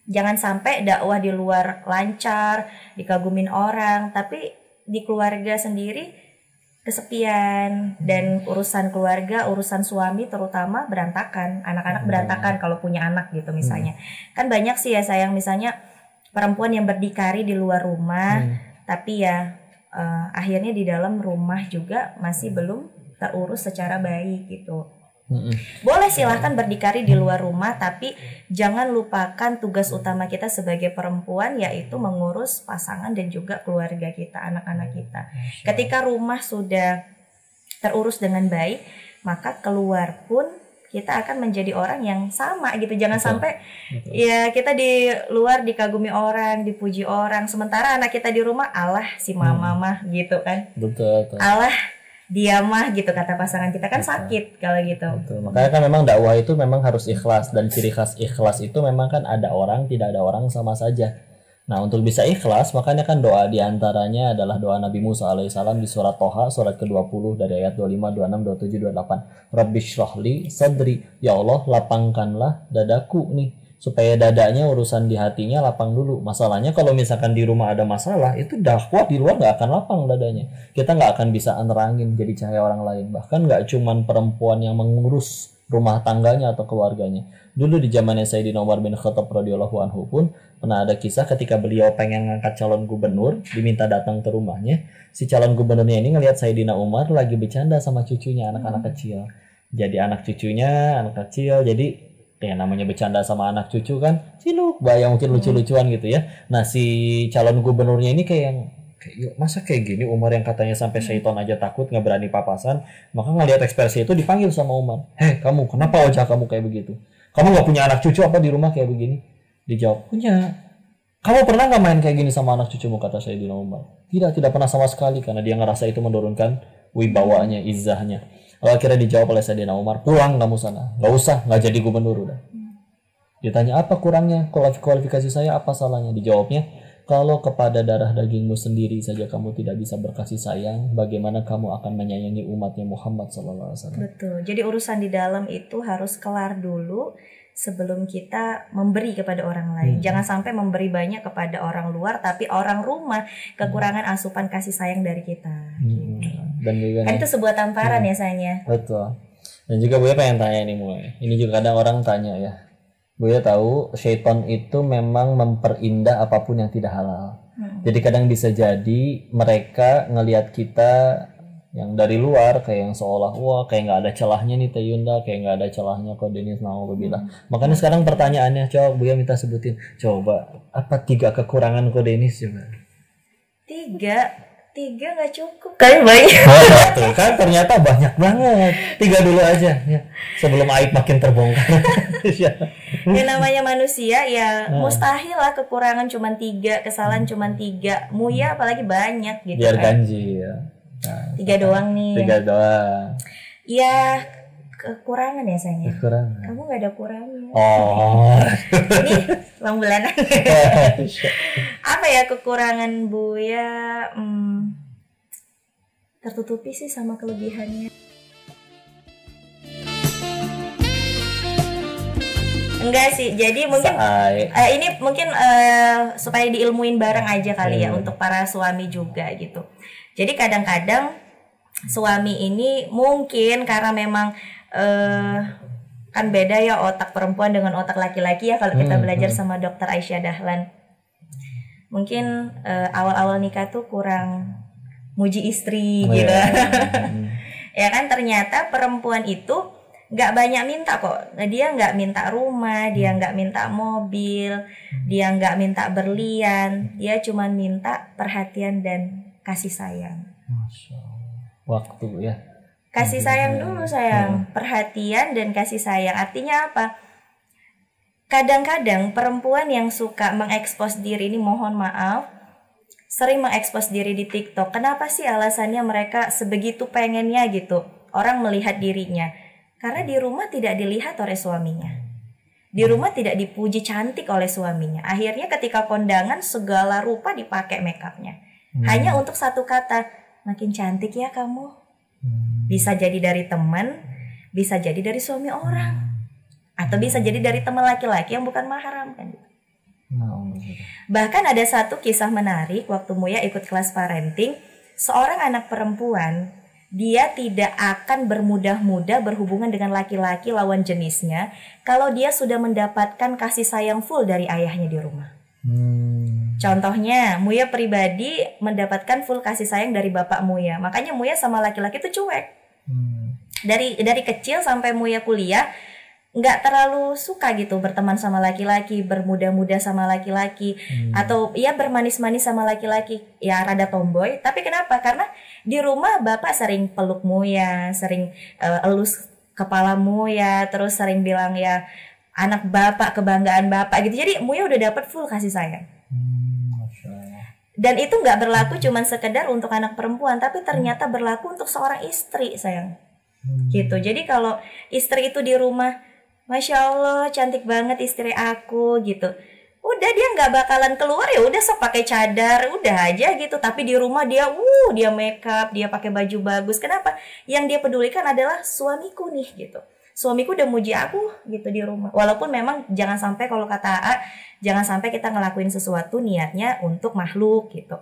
Jangan sampai dakwah di luar lancar, dikagumin orang, tapi di keluarga sendiri kesepian, dan urusan keluarga, urusan suami terutama berantakan, anak-anak berantakan kalau punya anak gitu misalnya. Kan banyak sih ya sayang, misalnya perempuan yang berdikari di luar rumah, tapi ya akhirnya di dalam rumah juga masih belum terurus secara baik gitu. Boleh silahkan berdikari di luar rumah, tapi jangan lupakan tugas utama kita sebagai perempuan, yaitu mengurus pasangan dan juga keluarga kita, anak-anak kita. Ketika rumah sudah terurus dengan baik, maka keluar pun kita akan menjadi orang yang sama gitu. Jangan Betul. sampai Betul. ya kita di luar dikagumi orang, dipuji orang, sementara anak kita di rumah, alah si mama mah gitu kan. Betul. Alah dia mah gitu kata pasangan kita kan Betul. sakit kalau gitu. Betul. Makanya kan memang dakwah itu memang harus ikhlas, dan ciri khas ikhlas itu memang kan ada orang, tidak ada orang sama saja. Nah, untuk bisa ikhlas makanya kan doa diantaranya adalah doa Nabi Musa alaihissalam di surat Toha surat ke-20 dari ayat 25, 26, 27, 28. Rabbi shrahli sadri, ya Allah lapangkanlah dadaku nih, supaya dadanya urusan di hatinya lapang dulu. Masalahnya kalau misalkan di rumah ada masalah, itu dakwah di luar nggak akan lapang dadanya. Kita nggak akan bisa nerangin jadi cahaya orang lain. Bahkan nggak cuman perempuan yang mengurus rumah tangganya atau keluarganya. Dulu di zamannya Sayyidina Umar bin Khattab radhiyallahu anhu pun pernah ada kisah ketika beliau pengen ngangkat calon gubernur, diminta datang ke rumahnya. Si calon gubernurnya ini ngelihat Sayyidina Umar lagi bercanda sama cucunya, anak-anak kecil. Jadi anak cucunya, anak kecil, jadi kayak namanya bercanda sama anak cucu kan, ciluk, bayang mungkin lucu-lucuan gitu ya. Nah si calon gubernurnya ini kayak yang masa kayak gini Umar yang katanya sampai syaitan aja takut nggak berani papasan. Maka ngelihat ekspresi itu dipanggil sama Umar, heh kamu kenapa wajah kamu kayak begitu, kamu nggak punya anak cucu apa di rumah kayak begini? Dijawab, punya. Kamu pernah nggak main kayak gini sama anak cucumu, kata Sayyidina Umar. Tidak pernah sama sekali, karena dia ngerasa itu menurunkan wibawanya, izzahnya. Lalu akhirnya dijawab oleh Sayyidina Umar, pulang kamu sana, nggak usah, nggak jadi gubernur udah. Ditanya apa kurangnya, kualifikasi saya apa salahnya? Dijawabnya, kalau kepada darah dagingmu sendiri saja kamu tidak bisa berkasih sayang, bagaimana kamu akan menyayangi umatnya Muhammad SAW? Betul. Jadi urusan di dalam itu harus kelar dulu sebelum kita memberi kepada orang lain. Jangan sampai memberi banyak kepada orang luar, tapi orang rumah kekurangan asupan kasih sayang dari kita. Dan juga Kan itu sebuah tamparan ya sayangnya. betul. Dan juga Buya pengen tanya nih Mulai. Ini juga kadang orang tanya ya. Buya tahu syaitan itu memang memperindah apapun yang tidak halal. Jadi kadang bisa jadi mereka ngelihat kita yang dari luar kayak yang seolah wah kayak nggak ada celahnya nih Teh Yunda, kayak nggak ada celahnya kok Denis naudzubillah. Makanya sekarang pertanyaannya, coba Buya minta sebutin, coba apa 3 kekurangan kok Denis coba? 3 nggak cukup kan banyak. Tuh kan ternyata banyak banget. 3 dulu aja ya, sebelum aib makin terbongkar. Ya namanya manusia ya mustahil lah kekurangan cuma 3, kesalahan cuma 3. Muya apalagi banyak gitu Biar kan. ganji ya. Nah, 3 doang nih. 3 doang. Ya kekurangan ya sayangnya. Kekurangan. Kamu nggak ada kurangnya. Oh. Ini bang bulanan. Apa ya kekurangan Buya? Tertutupi sih sama kelebihannya. Enggak sih. Jadi mungkin ini mungkin supaya diilmuin bareng aja kali ya untuk para suami juga gitu. Jadi kadang-kadang suami ini mungkin karena memang kan beda ya otak perempuan dengan otak laki-laki ya kalau kita belajar sama Dr. Aisyah Dahlan. Mungkin awal-awal nikah tuh kurang muji istri gitu. Ya kan ternyata perempuan itu nggak banyak minta kok. Dia nggak minta rumah, dia nggak minta mobil, dia nggak minta berlian, dia cuma minta perhatian dan kasih sayang. Masya Allah. Waktu ya. Kasih sayang dulu sayang, perhatian dan kasih sayang. Artinya apa? Kadang-kadang perempuan yang suka mengekspos diri ini mohon maaf, sering mengekspos diri di TikTok. Kenapa sih alasannya mereka sebegitu pengennya gitu orang melihat dirinya? Karena di rumah tidak dilihat oleh suaminya. Di rumah tidak dipuji cantik oleh suaminya. Akhirnya ketika kondangan segala rupa dipakai makeupnya. Hanya untuk satu kata, makin cantik ya kamu. Bisa jadi dari teman, bisa jadi dari suami orang, atau bisa jadi dari teman laki-laki yang bukan mahram kan. Bahkan ada satu kisah menarik waktu Muya ikut kelas parenting, seorang anak perempuan dia tidak akan bermudah-mudah berhubungan dengan laki-laki lawan jenisnya kalau dia sudah mendapatkan kasih sayang full dari ayahnya di rumah. Contohnya, Muya pribadi mendapatkan full kasih sayang dari bapak Muya. Makanya Muya sama laki-laki itu cuek. Dari kecil sampai Muya kuliah, nggak terlalu suka gitu berteman sama laki-laki, bermuda-muda sama laki-laki, atau ya bermanis-manis sama laki-laki. Ya rada tomboy. Tapi kenapa? Karena di rumah bapak sering peluk Muya, sering elus kepalamu ya, terus sering bilang ya anak bapak, kebanggaan bapak gitu. Jadi Muya udah dapat full kasih sayang. Masya Allah. Dan itu nggak berlaku cuman sekedar untuk anak perempuan, tapi ternyata berlaku untuk seorang istri, sayang. Gitu. Jadi kalau istri itu di rumah, Masya Allah cantik banget istri aku gitu, udah dia nggak bakalan keluar, ya udah sok pakai cadar udah aja gitu. Tapi di rumah dia dia make up, dia pakai baju bagus. Kenapa? Yang dia pedulikan adalah suamiku nih gitu. Suamiku udah muji aku gitu di rumah. Walaupun memang jangan sampai, kalau kata AA, jangan sampai kita ngelakuin sesuatu niatnya untuk makhluk gitu.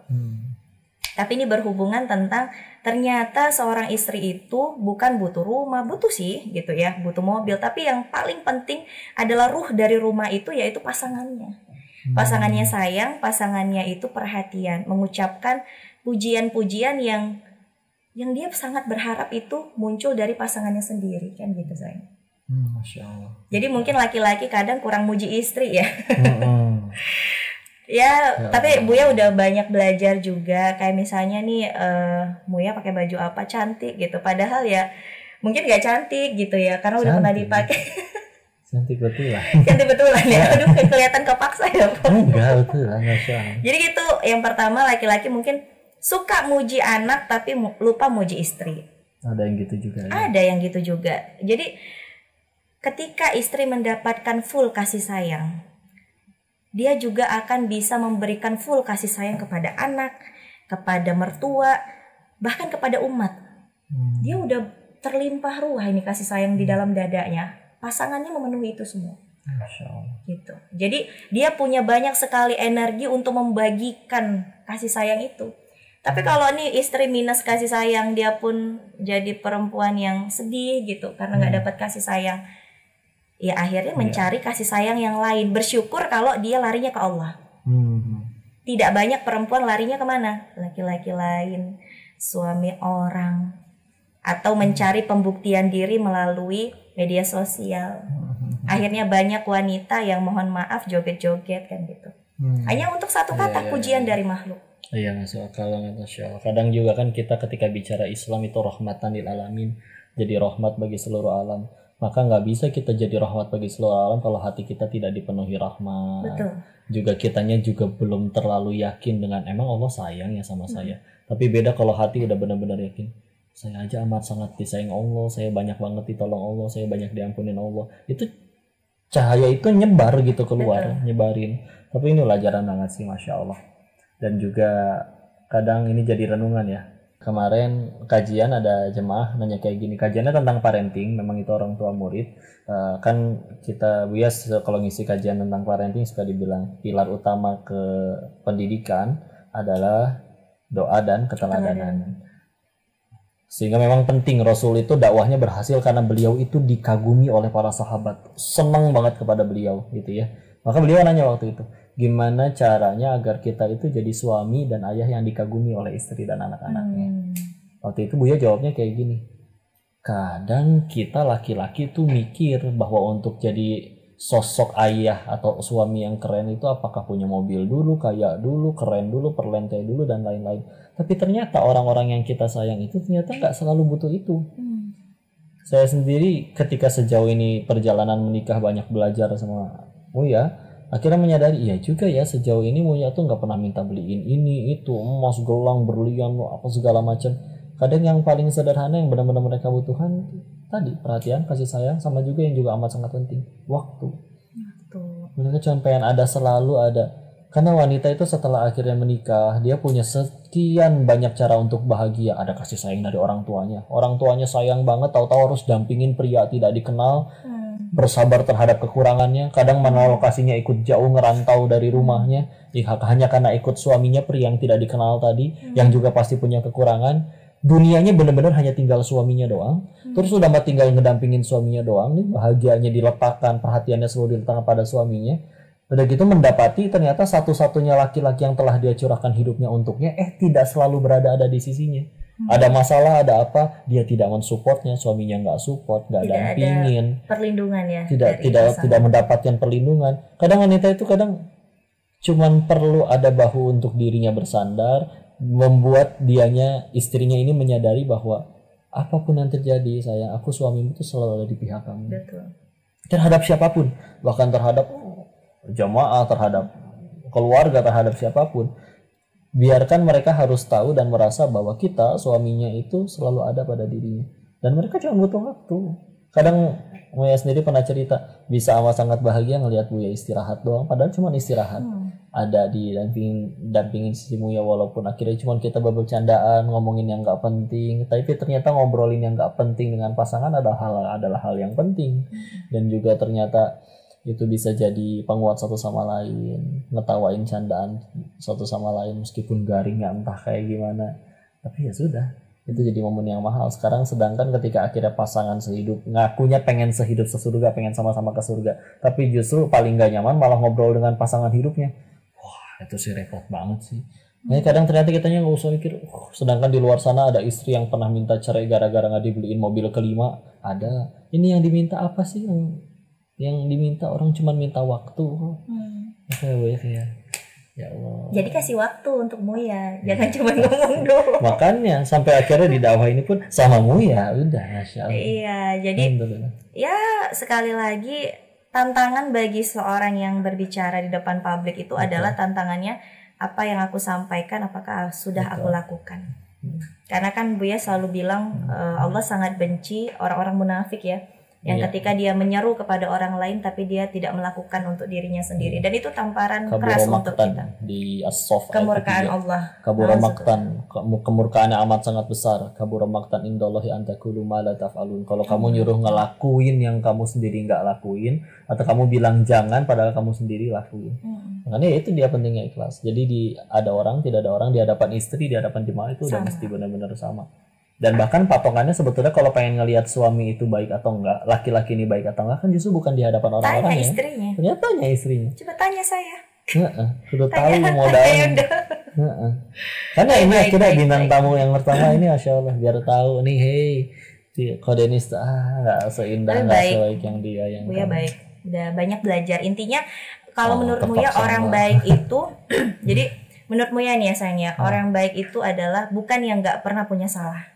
Tapi ini berhubungan tentang ternyata seorang istri itu bukan butuh rumah, butuh sih gitu ya, butuh mobil. Tapi yang paling penting adalah ruh dari rumah itu, yaitu pasangannya. Pasangannya sayang, pasangannya itu perhatian, mengucapkan pujian-pujian yang dia sangat berharap itu muncul dari pasangannya sendiri, kan gitu sayang. Masya Allah. Jadi mungkin laki-laki kadang kurang muji istri ya. Ya, tapi Buya udah banyak belajar juga. Kayak misalnya nih, Buya pakai baju apa cantik gitu. Padahal ya mungkin gak cantik gitu ya, karena udah pernah dipakai. Cantik betulan. Cantik betulan ya. Aduh, kelihatan kepaksa ya. Enggak, betulan, Masya Allah. Jadi gitu, yang pertama laki-laki mungkin suka muji anak tapi lupa muji istri. Ada yang gitu juga ya? Ada yang gitu juga. Jadi ketika istri mendapatkan full kasih sayang, dia juga akan bisa memberikan full kasih sayang kepada anak, kepada mertua, bahkan kepada umat. Dia udah terlimpah ruah ini kasih sayang di dalam dadanya. Pasangannya memenuhi itu semua. Masya Allah. Gitu. Jadi dia punya banyak sekali energi untuk membagikan kasih sayang itu. Tapi kalau nih istri minus kasih sayang, dia pun jadi perempuan yang sedih gitu karena nggak dapat kasih sayang. Ya akhirnya mencari kasih sayang yang lain. Bersyukur kalau dia larinya ke Allah. Tidak banyak perempuan larinya kemana? Laki-laki lain, suami orang, atau mencari pembuktian diri melalui media sosial. Akhirnya banyak wanita yang mohon maaf joget-joget kan gitu. Hanya untuk satu kata pujian dari makhluk. Iya, masuk akal banget, Masya Allah. Kadang juga kan kita ketika bicara Islam itu rahmatan lil alamin, jadi rahmat bagi seluruh alam. Maka nggak bisa kita jadi rahmat bagi seluruh alam kalau hati kita tidak dipenuhi rahmat. Betul. Juga kitanya juga belum terlalu yakin dengan emang Allah sayang ya sama saya. Tapi beda kalau hati udah benar-benar yakin. Saya aja amat sangat disayang Allah, saya banyak banget ditolong Allah, saya banyak diampunin Allah. Itu cahaya itu nyebar gitu keluar, nyebarin. Tapi ini pelajaran banget sih, Masya Allah. Dan juga kadang ini jadi renungan ya. Kemarin kajian ada jemaah nanya kayak gini, kajiannya tentang parenting, memang itu orang tua murid. Kan kita bias kalau ngisi kajian tentang parenting suka dibilang pilar utama ke pendidikan adalah doa dan keteladanan. Sehingga memang penting, Rasul itu dakwahnya berhasil karena beliau itu dikagumi oleh para sahabat, senang banget kepada beliau gitu ya. Maka beliau nanya waktu itu, gimana caranya agar kita itu jadi suami dan ayah yang dikagumi oleh istri dan anak-anaknya. Waktu itu Buya jawabnya kayak gini, kadang kita laki-laki tuh mikir bahwa untuk jadi sosok ayah atau suami yang keren itu apakah punya mobil dulu, kaya dulu, keren dulu, perlentai dulu dan lain-lain. Tapi ternyata orang-orang yang kita sayang itu ternyata nggak selalu butuh itu. Saya sendiri ketika sejauh ini perjalanan menikah banyak belajar sama Buya, akhirnya menyadari iya juga ya, sejauh ini Buya tuh nggak pernah minta beliin ini itu emas, gelang, berlian, apa segala macam. Kadang yang paling sederhana yang benar-benar mereka butuhkan tadi perhatian, kasih sayang, sama juga yang juga amat sangat penting, waktu. Mereka cuma pengen ada, selalu ada. Karena wanita itu setelah akhirnya menikah, dia punya sekian banyak cara untuk bahagia. Ada kasih sayang dari orang tuanya sayang banget, tahu-tahu harus dampingin pria tidak dikenal, bersabar terhadap kekurangannya. Kadang mana lokasinya ikut jauh, ngerantau dari rumahnya, hanya karena ikut suaminya pria yang tidak dikenal tadi, yang juga pasti punya kekurangan. Dunianya benar-benar hanya tinggal suaminya doang. Terus udah mah tinggal ngedampingin suaminya doang nih, bahagianya diletakkan, perhatiannya selalu diletakkan pada suaminya. Udah gitu mendapati ternyata satu-satunya laki-laki yang telah dia curahkan hidupnya untuknya tidak selalu ada di sisinya. Ada masalah, ada apa, dia tidak mensupportnya, suaminya nggak support, nggak dampingin, ada perlindungan ya, tidak mendapatkan perlindungan. Kadang wanita itu kadang cuman perlu ada bahu untuk dirinya bersandar, membuat istrinya ini menyadari bahwa apapun yang terjadi sayang, aku suamimu itu selalu ada di pihak kamu. Betul. Terhadap siapapun, bahkan terhadap jamaah, terhadap keluarga, terhadap siapapun, biarkan mereka harus tahu dan merasa bahwa kita suaminya itu selalu ada pada dirinya, dan mereka cuma butuh waktu. Kadang Muya sendiri pernah cerita bisa amat sangat bahagia ngelihat Buya istirahat doang, padahal cuma istirahat. Ada di dampingin si Muya, walaupun akhirnya cuma kita bercandaan ngomongin yang nggak penting, tapi ternyata ngobrolin yang nggak penting dengan pasangan adalah hal yang penting. Dan juga ternyata itu bisa jadi penguat satu sama lain, ngetawain candaan satu sama lain meskipun garing nggak entah kayak gimana, tapi ya sudah, itu jadi momen yang mahal. Sekarang sedangkan ketika akhirnya pasangan sehidup ngakunya pengen sehidup sesurga, pengen sama-sama ke surga, tapi justru paling gak nyaman malah ngobrol dengan pasangan hidupnya. Wah, itu sih repot banget sih. Nah, kadang ternyata kitanya nggak usah mikir, sedangkan di luar sana ada istri yang pernah minta cerai gara-gara nggak dibeliin mobil kelima. Ada. Ini yang diminta apa sih? Yang diminta orang cuma minta waktu. Kayak ya Allah. Jadi kasih waktu untuk Muya, jangan cuma ngomong doang. Makanya sampai akhirnya di dakwah ini pun sama Muya, udah Masya Allah. Iya, jadi ya sekali lagi tantangan bagi seorang yang berbicara di depan publik itu adalah tantangannya apa yang aku sampaikan apakah sudah aku lakukan. Karena kan Buya selalu bilang Allah sangat benci orang-orang munafik ya, yang ketika dia menyeru kepada orang lain tapi dia tidak melakukan untuk dirinya sendiri, dan itu tamparan keras untuk kita. Di As-Saff kemurkaan Allah. Kabura maktan, kemurkaannya amat sangat besar. Kabura maktan indallahi an taqulu ma la taf'alun. Kalau kamu nyuruh ngelakuin yang kamu sendiri nggak lakuin, atau kamu bilang jangan padahal kamu sendiri lakuin. Makanya itu dia pentingnya ikhlas. Jadi ada orang, tidak ada orang, di hadapan istri, di hadapan jemaah itu udah mesti benar-benar sama. Dan bahkan patokannya sebetulnya kalau pengen ngelihat suami itu baik atau enggak, laki-laki ini baik atau enggak, kan justru bukan di hadapan orang-orang ya. Istrinya. Ternyata tanya istrinya. Coba tanya saya. Sudah tahu modalnya. Karena ini akhirnya bintang tamu yang pertama ini, Masya Allah, biar tahu nih, hey, Kodenis nggak seindah, nggak sebaik yang dia yang. Buya baik, udah banyak belajar. Intinya kalau menurut Muya orang baik itu, jadi menurut Muya nih ya sayangnya, orang baik itu adalah bukan yang nggak pernah punya salah.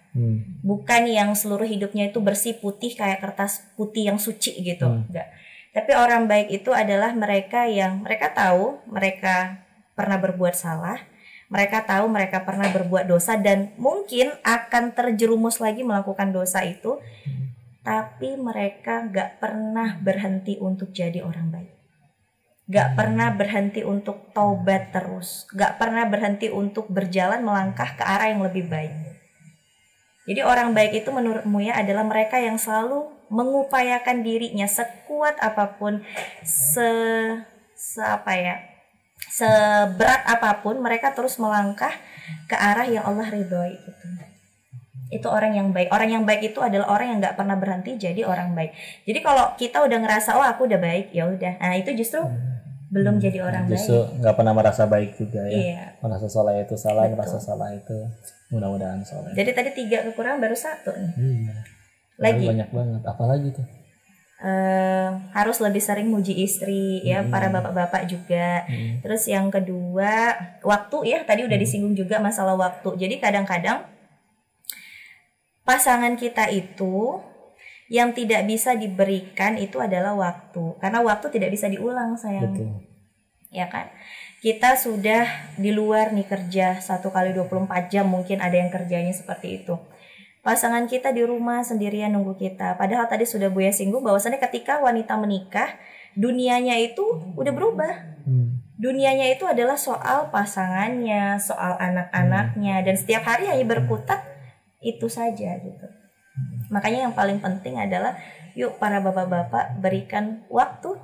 Bukan yang seluruh hidupnya itu bersih putih kayak kertas putih yang suci gitu, enggak. Tapi orang baik itu adalah mereka yang mereka tahu mereka pernah berbuat salah, mereka tahu mereka pernah berbuat dosa dan mungkin akan terjerumus lagi melakukan dosa itu, tapi mereka nggak pernah berhenti untuk jadi orang baik, nggak pernah berhenti untuk taubat terus, nggak pernah berhenti untuk berjalan melangkah ke arah yang lebih baik. Jadi orang baik itu menurut Muya adalah mereka yang selalu mengupayakan dirinya sekuat apapun, seberat apapun, mereka terus melangkah ke arah yang Allah ridhoi gitu. Itu orang yang baik. Orang yang baik itu adalah orang yang nggak pernah berhenti jadi orang baik. Jadi kalau kita udah ngerasa aku udah baik, ya udah. Nah itu justru belum jadi orang baik. Justru nggak pernah merasa baik juga ya. Iya. Merasa salah itu salah, Betul. merasa salah itu mudah-mudahan salah. Jadi tadi 3 kekurangan baru 1 nih. Iya. Lagi. Banyak banget. Apalagi tuh? Harus lebih sering muji istri ya, para bapak-bapak juga. Terus yang kedua waktu ya, tadi udah disinggung juga masalah waktu. Jadi kadang-kadang pasangan kita itu yang tidak bisa diberikan itu adalah waktu, karena waktu tidak bisa diulang sayang. Betul. Ya kan, kita sudah di luar nih kerja 1 kali 24 jam, mungkin ada yang kerjanya seperti itu. Pasangan kita di rumah sendirian nunggu kita. Padahal tadi sudah Buya singgung bahwasannya ketika wanita menikah, dunianya itu udah berubah. Dunianya itu adalah soal pasangannya, soal anak-anaknya, dan setiap hari hanya berkutat itu saja gitu. Makanya yang paling penting adalah yuk para bapak-bapak berikan waktu,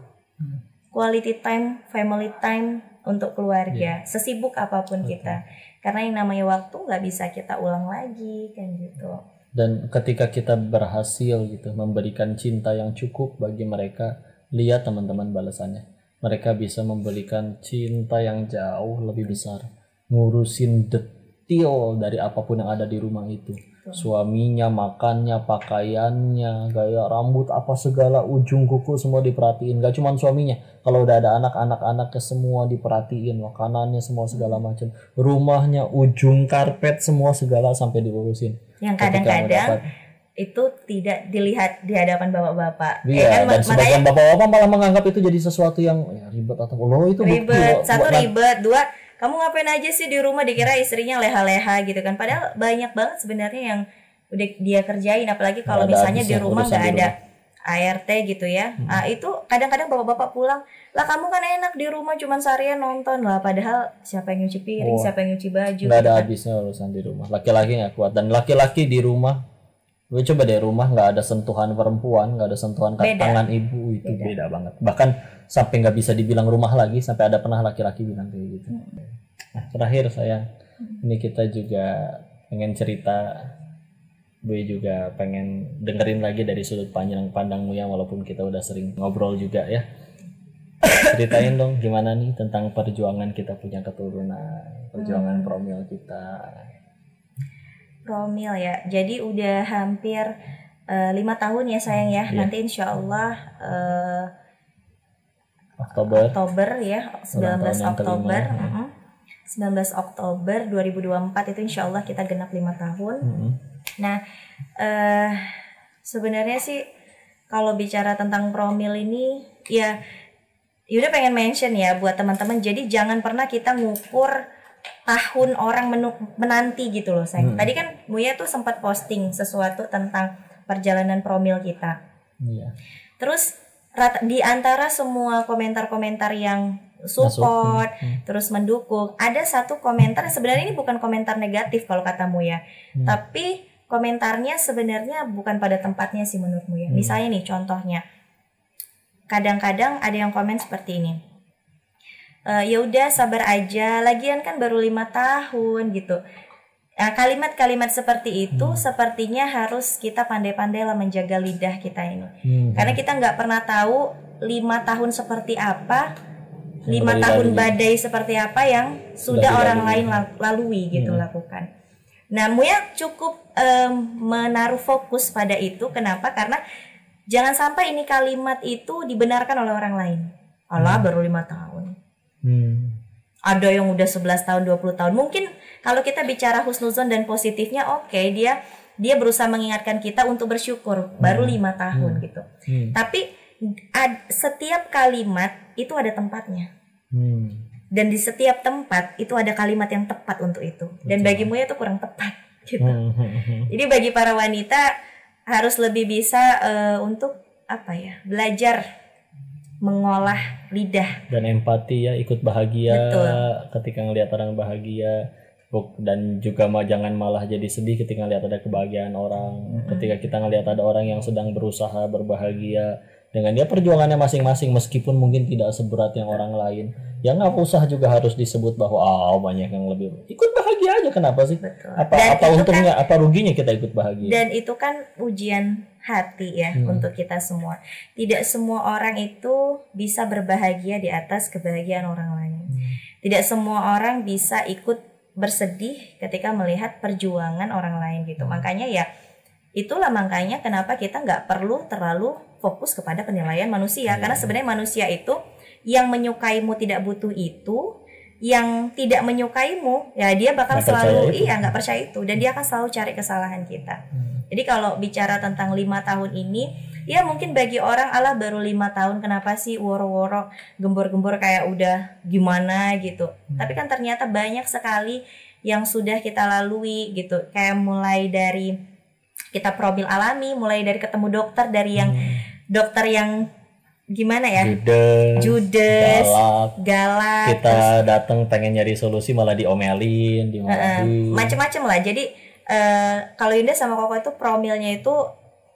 quality time, family time untuk keluarga, sesibuk apapun kita. Karena yang namanya waktu nggak bisa kita ulang lagi kan gitu. Dan ketika kita berhasil gitu memberikan cinta yang cukup bagi mereka, lihat teman-teman balasannya. Mereka bisa memberikan cinta yang jauh lebih besar, ngurusin detail dari apapun yang ada di rumah itu. Suaminya, makannya, pakaiannya, gaya rambut, apa segala, ujung kuku semua diperhatiin. Gak cuma suaminya, kalau udah ada anak-anaknya semua diperhatiin, makanannya semua segala macam, rumahnya, ujung karpet semua segala sampai diurusin. Yang kadang-kadang itu tidak dilihat di hadapan bapak-bapak. Iya, dan sebagian bapak-bapak malah menganggap itu jadi sesuatu yang ribet atau itu ribet. Satu ribet, dua kamu ngapain aja sih di rumah, dikira istrinya leha-leha gitu kan. Padahal banyak banget sebenarnya yang udah dia kerjain, apalagi kalau misalnya di rumah nggak ada ART gitu ya. Itu kadang-kadang bapak-bapak pulang, lah kamu kan enak di rumah cuman seharian nonton lah, padahal siapa yang nyuci piring, siapa yang nyuci baju. Nggak ada habisnya urusan di rumah. Laki-laki nggak kuat, dan laki-laki di rumah, gue coba deh rumah nggak ada sentuhan perempuan, nggak ada sentuhan tangan ibu, itu beda banget. Bahkan sampai nggak bisa dibilang rumah lagi, sampai ada pernah laki-laki bilang kayak gitu. Nah, terakhir sayang, ini kita juga pengen cerita. Gue juga pengen dengerin lagi dari sudut pandangmu ya, walaupun kita udah sering ngobrol juga ya. Ceritain dong gimana nih tentang perjuangan kita punya keturunan, perjuangan promil kita. Promil ya, jadi udah hampir 5 tahun ya sayang ya. Nanti insya Allah Oktober ya, 19 Oktober 19 Oktober 2024 itu insya Allah kita genap 5 tahun. Nah, sebenarnya sih kalau bicara tentang promil ini ya udah pengen mention ya buat teman-teman. Jadi jangan pernah kita ngukur tahun orang menanti gitu loh sayang. Tadi kan Muya tuh sempat posting sesuatu tentang perjalanan promil kita. Terus di antara semua komentar-komentar yang support, terus mendukung, ada satu komentar, sebenarnya ini bukan komentar negatif kalau katamu ya, tapi komentarnya sebenarnya bukan pada tempatnya sih menurutmu ya. Misalnya nih contohnya, kadang-kadang ada yang komen seperti ini, ya udah sabar aja, lagian kan baru 5 tahun gitu. Nah, kalimat-kalimat seperti itu sepertinya harus kita pandai-pandai lah menjaga lidah kita ini, karena kita nggak pernah tahu 5 tahun seperti apa, 5 tahun badai seperti apa yang sudah orang lain lalui gitu lakukan. Nah, Muya cukup menaruh fokus pada itu. Kenapa? Karena jangan sampai ini kalimat itu dibenarkan oleh orang lain. Allah baru 5 tahun. Ada yang udah 11 tahun, 20 tahun. Mungkin kalau kita bicara husnuzon dan positifnya, oke, dia berusaha mengingatkan kita untuk bersyukur baru 5 tahun gitu. Tapi setiap kalimat itu ada tempatnya. Dan di setiap tempat itu ada kalimat yang tepat untuk itu. Dan bagimu ya itu kurang tepat gitu. Jadi bagi para wanita harus lebih bisa untuk belajar mengolah lidah dan empati ya, ikut bahagia. Betul. Ketika ngelihat orang bahagia, dan juga jangan malah jadi sedih ketika ngelihat ada kebahagiaan orang. Ketika kita ngelihat ada orang yang sedang berusaha berbahagia dengan dia perjuangannya masing-masing, meskipun mungkin tidak seberat yang orang lain, ya nggak usah juga harus disebut bahwa banyak yang lebih ikut bahagia aja. Kenapa sih? Betul. Apa untungnya, apa ruginya kita ikut bahagia? Dan itu kan ujian hati ya untuk kita semua. Tidak semua orang itu bisa berbahagia di atas kebahagiaan orang lain. Tidak semua orang bisa ikut bersedih ketika melihat perjuangan orang lain gitu. Makanya ya itulah makanya kenapa kita nggak perlu terlalu fokus kepada penilaian manusia. Karena sebenarnya manusia itu yang menyukaimu tidak butuh itu, yang tidak menyukaimu ya dia bakal selalu nggak percaya itu, dan dia akan selalu cari kesalahan kita. Jadi kalau bicara tentang 5 tahun ini, ya mungkin bagi orang Allah baru 5 tahun, kenapa sih woro-woro gembor-gembor kayak udah gimana gitu. Tapi kan ternyata banyak sekali yang sudah kita lalui gitu. Kayak mulai dari kita promil alami, mulai dari ketemu dokter, dari yang dokter yang gimana ya, judes, galak, kita datang pengen nyari solusi malah diomelin, macem-macem lah. Jadi kalau Yunda sama Koko itu promilnya itu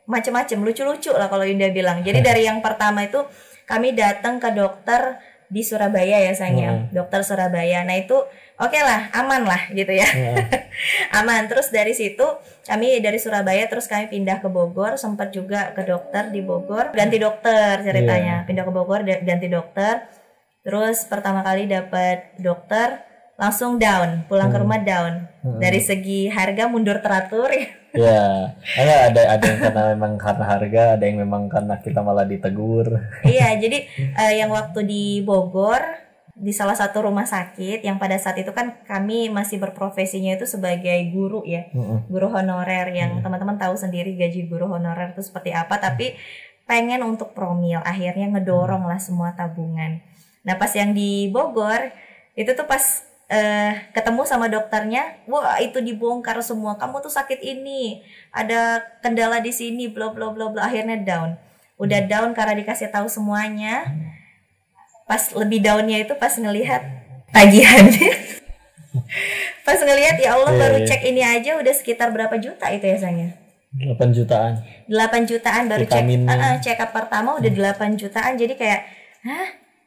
macem-macem, lucu-lucu lah kalau Yunda bilang. Jadi dari yang pertama itu kami datang ke dokter di Surabaya ya sayangnya, dokter Surabaya. Nah itu oke lah, aman lah gitu ya. Aman. Terus dari situ kami dari Surabaya terus kami pindah ke Bogor, sempat juga ke dokter di Bogor, ganti dokter ceritanya. Pindah ke Bogor ganti dokter. Terus pertama kali dapat dokter langsung down, pulang ke rumah down. Dari segi harga mundur teratur ya. Ada yang karena harga, ada yang memang karena kita malah ditegur. Iya, jadi yang waktu di Bogor di salah satu rumah sakit yang pada saat itu kan kami masih berprofesinya itu sebagai guru ya, guru honorer yang teman-teman tahu sendiri gaji guru honorer itu seperti apa, tapi pengen untuk promil, akhirnya ngedorong lah semua tabungan. Nah pas yang di Bogor itu tuh pas ketemu sama dokternya, wah itu dibongkar semua, kamu tuh sakit ini, ada kendala di sini, bla bla bla bla, akhirnya down. Udah down karena dikasih tahu semuanya. Pas lebih downnya itu pas ngelihat tagihannya. Pas ngelihat ya Allah baru cek ini aja udah sekitar berapa juta itu ya sayangnya? 8 jutaan. 8 jutaan baru check up pertama udah 8 jutaan. Jadi kayak,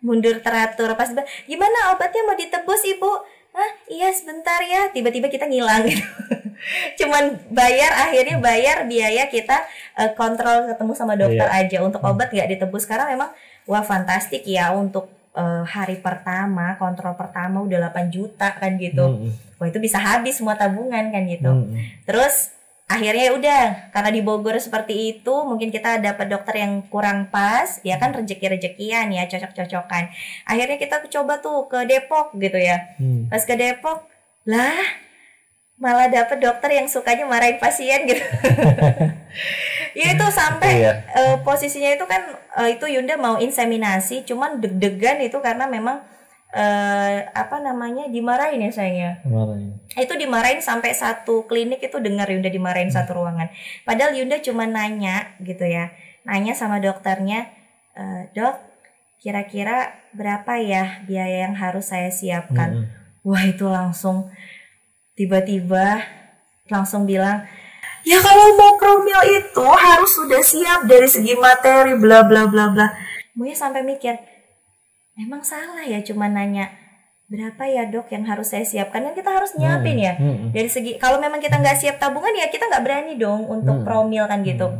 mundur teratur. Pas gimana obatnya mau ditebus Ibu? Iya sebentar ya. Tiba-tiba kita ngilang gitu. Cuman akhirnya bayar biaya kita kontrol ketemu sama dokter aja. Untuk obat gak ditebus karena memang wah fantastik ya untuk hari pertama, kontrol pertama udah 8 juta kan gitu. Wah itu bisa habis semua tabungan kan gitu. Terus akhirnya udah, karena di Bogor seperti itu, mungkin kita dapat dokter yang kurang pas, ya kan rezeki-rezekian ya, cocok-cocokan. Akhirnya kita coba tuh ke Depok gitu ya. Pas ke Depok, lah malah dapet dokter yang sukanya marahin pasien gitu. Ya itu sampai posisinya itu kan itu Yunda mau inseminasi, cuman deg-degan itu karena memang dimarahin ya sayangnya. Itu dimarahin sampai satu klinik itu dengar Yunda dimarahin satu ruangan. Padahal Yunda cuma nanya gitu ya, nanya sama dokternya, dok kira-kira berapa ya biaya yang harus saya siapkan. Wah itu langsung tiba-tiba langsung bilang, ya kalau mau promil itu harus sudah siap dari segi materi bla bla bla bla. Muya sampai mikir, memang salah ya cuma nanya berapa ya dok yang harus saya siapkan, kan kita harus nyiapin ya. Dari segi kalau memang kita nggak siap tabungan ya kita nggak berani dong untuk promil kan gitu.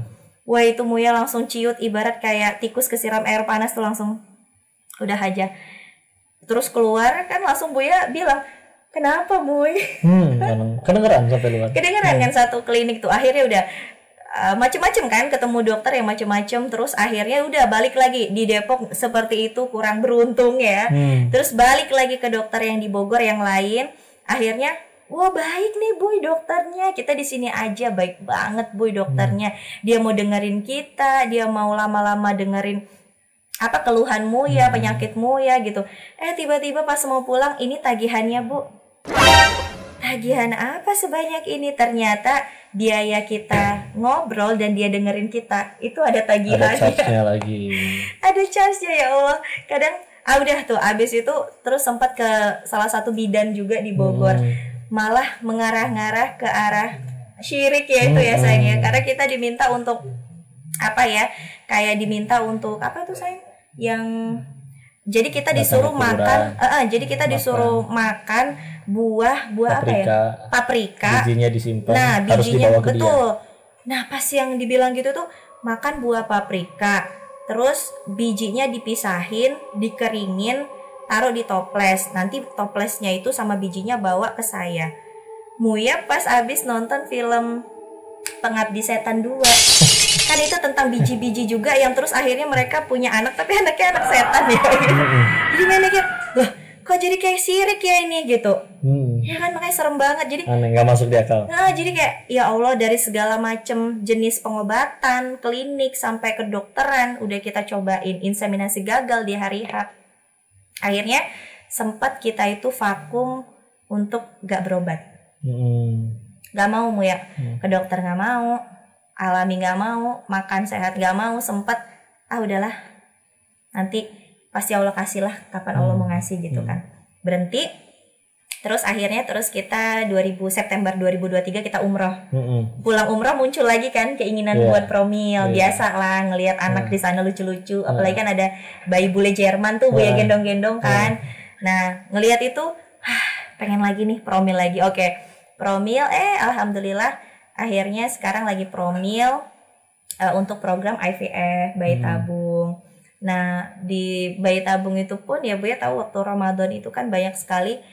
Wah itu Muya langsung ciut ibarat kayak tikus kesiram air panas tuh langsung udah aja. Terus keluar kan langsung Buya bilang, kenapa Boy? Kedengeran sampai luar. Kedengeran kan satu klinik tuh akhirnya udah macem-macem kan ketemu dokter yang macem-macem, terus akhirnya udah balik lagi di Depok seperti itu kurang beruntung ya. Terus balik lagi ke dokter yang di Bogor yang lain, akhirnya wah baik nih Boy dokternya, kita di sini aja baik banget Boy dokternya. Dia mau dengerin kita, dia mau lama-lama dengerin apa keluhanmu ya, penyakitmu ya gitu. Tiba-tiba pas mau pulang ini tagihannya Bu. Tagihan apa sebanyak ini? Ternyata biaya kita ngobrol dan dia dengerin kita itu ada tagihannya. Ada charge-nya lagi. Ada charge-nya ya Allah. Kadang udah tuh abis itu terus sempat ke salah satu bidan juga di Bogor. Malah mengarah-ngarah ke arah syirik ya itu ya sayangnya. Karena kita diminta untuk apa ya? Kayak diminta untuk apa tuh sayang? Yang jadi kita disuruh makan, jadi kita disuruh makan buah apa ya? Paprika. Bijinya disimpan. Nah, harus bijinya dibawa ke betul. Dia. Nah, pas yang dibilang gitu tuh makan buah paprika, terus bijinya dipisahin, dikeringin, taruh di toples. Nanti toplesnya itu sama bijinya bawa ke saya. Muya pas abis nonton film Pengabdi Setan 2. Kan itu tentang biji-biji juga yang terus akhirnya mereka punya anak tapi anaknya anak setan ya gitu. Jadi main mikir, loh kok jadi kayak sirik ya ini gitu. Ya kan makanya serem banget. Jadi aneh, nggak masuk di akal. Nah, jadi kayak ya Allah dari segala macam jenis pengobatan, klinik sampai kedokteran udah kita cobain, inseminasi gagal di hari H. Akhirnya sempat kita itu vakum untuk gak berobat. Gak mau ya, ke dokter gak mau, alami gak mau, makan sehat gak mau, sempet udahlah nanti pasti Allah kasih lah kapan Allah mau ngasih gitu kan, berhenti. Terus akhirnya kita September 2023 kita umroh. Pulang umroh muncul lagi kan keinginan buat promil. Biasa lah ngelihat anak di sana lucu-lucu, apalagi kan ada bayi bule Jerman tuh Buya gendong-gendong kan. Nah ngelihat itu pengen lagi nih promil lagi. Oke, promil alhamdulillah akhirnya sekarang lagi promil untuk program IVF bayi tabung. Nah di bayi tabung itu pun ya Buya tahu waktu Ramadan itu kan banyak sekali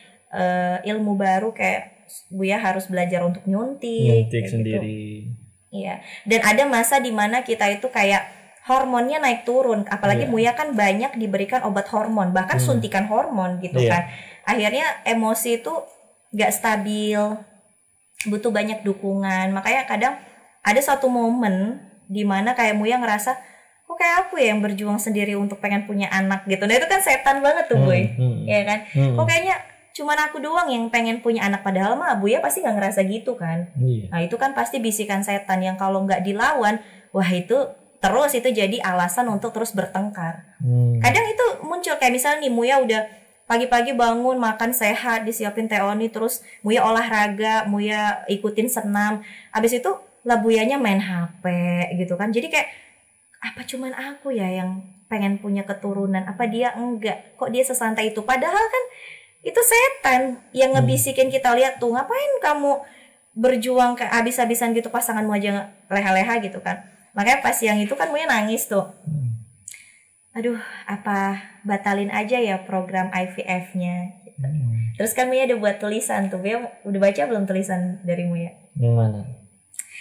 ilmu baru, kayak Buya harus belajar untuk nyuntik sendiri. Iya. Dan ada masa dimana kita itu kayak hormonnya naik turun. Apalagi Iya. Muya kan banyak diberikan obat hormon, bahkan suntikan hormon gitu Iya. kan. Akhirnya emosi itu gak stabil, butuh banyak dukungan. Makanya kadang ada satu momen dimana kayak Muya ngerasa, kok kayak aku ya yang berjuang sendiri untuk pengen punya anak gitu. Nah itu kan setan banget tuh Boy, ya kan? Kok kayaknya cuman aku doang yang pengen punya anak, padahal mah Buya pasti gak ngerasa gitu kan. Iya. Nah itu kan pasti bisikan setan yang kalau nggak dilawan, wah itu terus itu jadi alasan untuk terus bertengkar. Kadang itu muncul kayak misalnya nih Muya udah pagi-pagi bangun makan sehat, disiapin teoni, terus Muya olahraga, Muya ikutin senam, abis itu lah Buyanya main HP gitu kan. Jadi kayak apa cuman aku ya yang pengen punya keturunan, apa dia enggak, kok dia sesantai itu, padahal kan itu setan yang ngebisikin kita, lihat tuh ngapain kamu berjuang ke abis-abisan gitu, pasanganmu aja leha-leha gitu kan. Makanya pas yang itu kan Muya nangis tuh, aduh apa batalin aja ya program IVF-nya gitu. Terus kan Muya udah buat tulisan tuh, Muya udah baca belum tulisan dari Muya? Yang mana?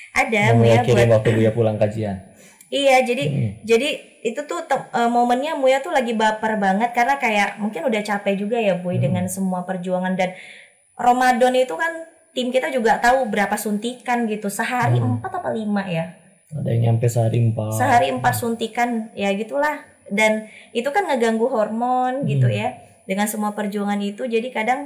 Ada, Yang Muya kirim buat. waktu Buya pulang kajian. Iya, jadi itu tuh momennya Muya tuh lagi baper banget karena kayak mungkin udah capek juga ya Boy dengan semua perjuangan, dan Ramadan itu kan tim kita juga tahu berapa suntikan gitu, sehari 4 apa 5 ya. Ada yang nyampe sehari 4. Sehari 4 suntikan ya gitulah, dan itu kan ngeganggu hormon gitu ya. Dengan semua perjuangan itu jadi kadang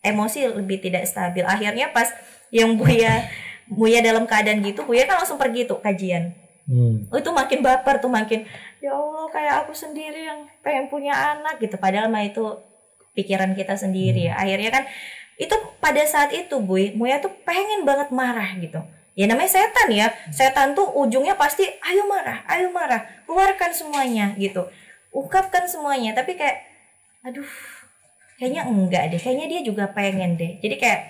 emosi lebih tidak stabil. Akhirnya pas yang Buya dalam keadaan gitu, Buya kan langsung pergi tuh kajian. Itu makin baper tuh, makin ya Allah kayak aku sendiri yang pengen punya anak gitu, padahal mah itu pikiran kita sendiri ya. Akhirnya kan itu pada saat itu Muya tuh pengen banget marah gitu. Ya namanya setan ya, setan tuh ujungnya pasti ayo marah, keluarkan semuanya gitu, ungkapkan semuanya. Tapi kayak aduh kayaknya enggak deh, kayaknya dia juga pengen deh. Jadi kayak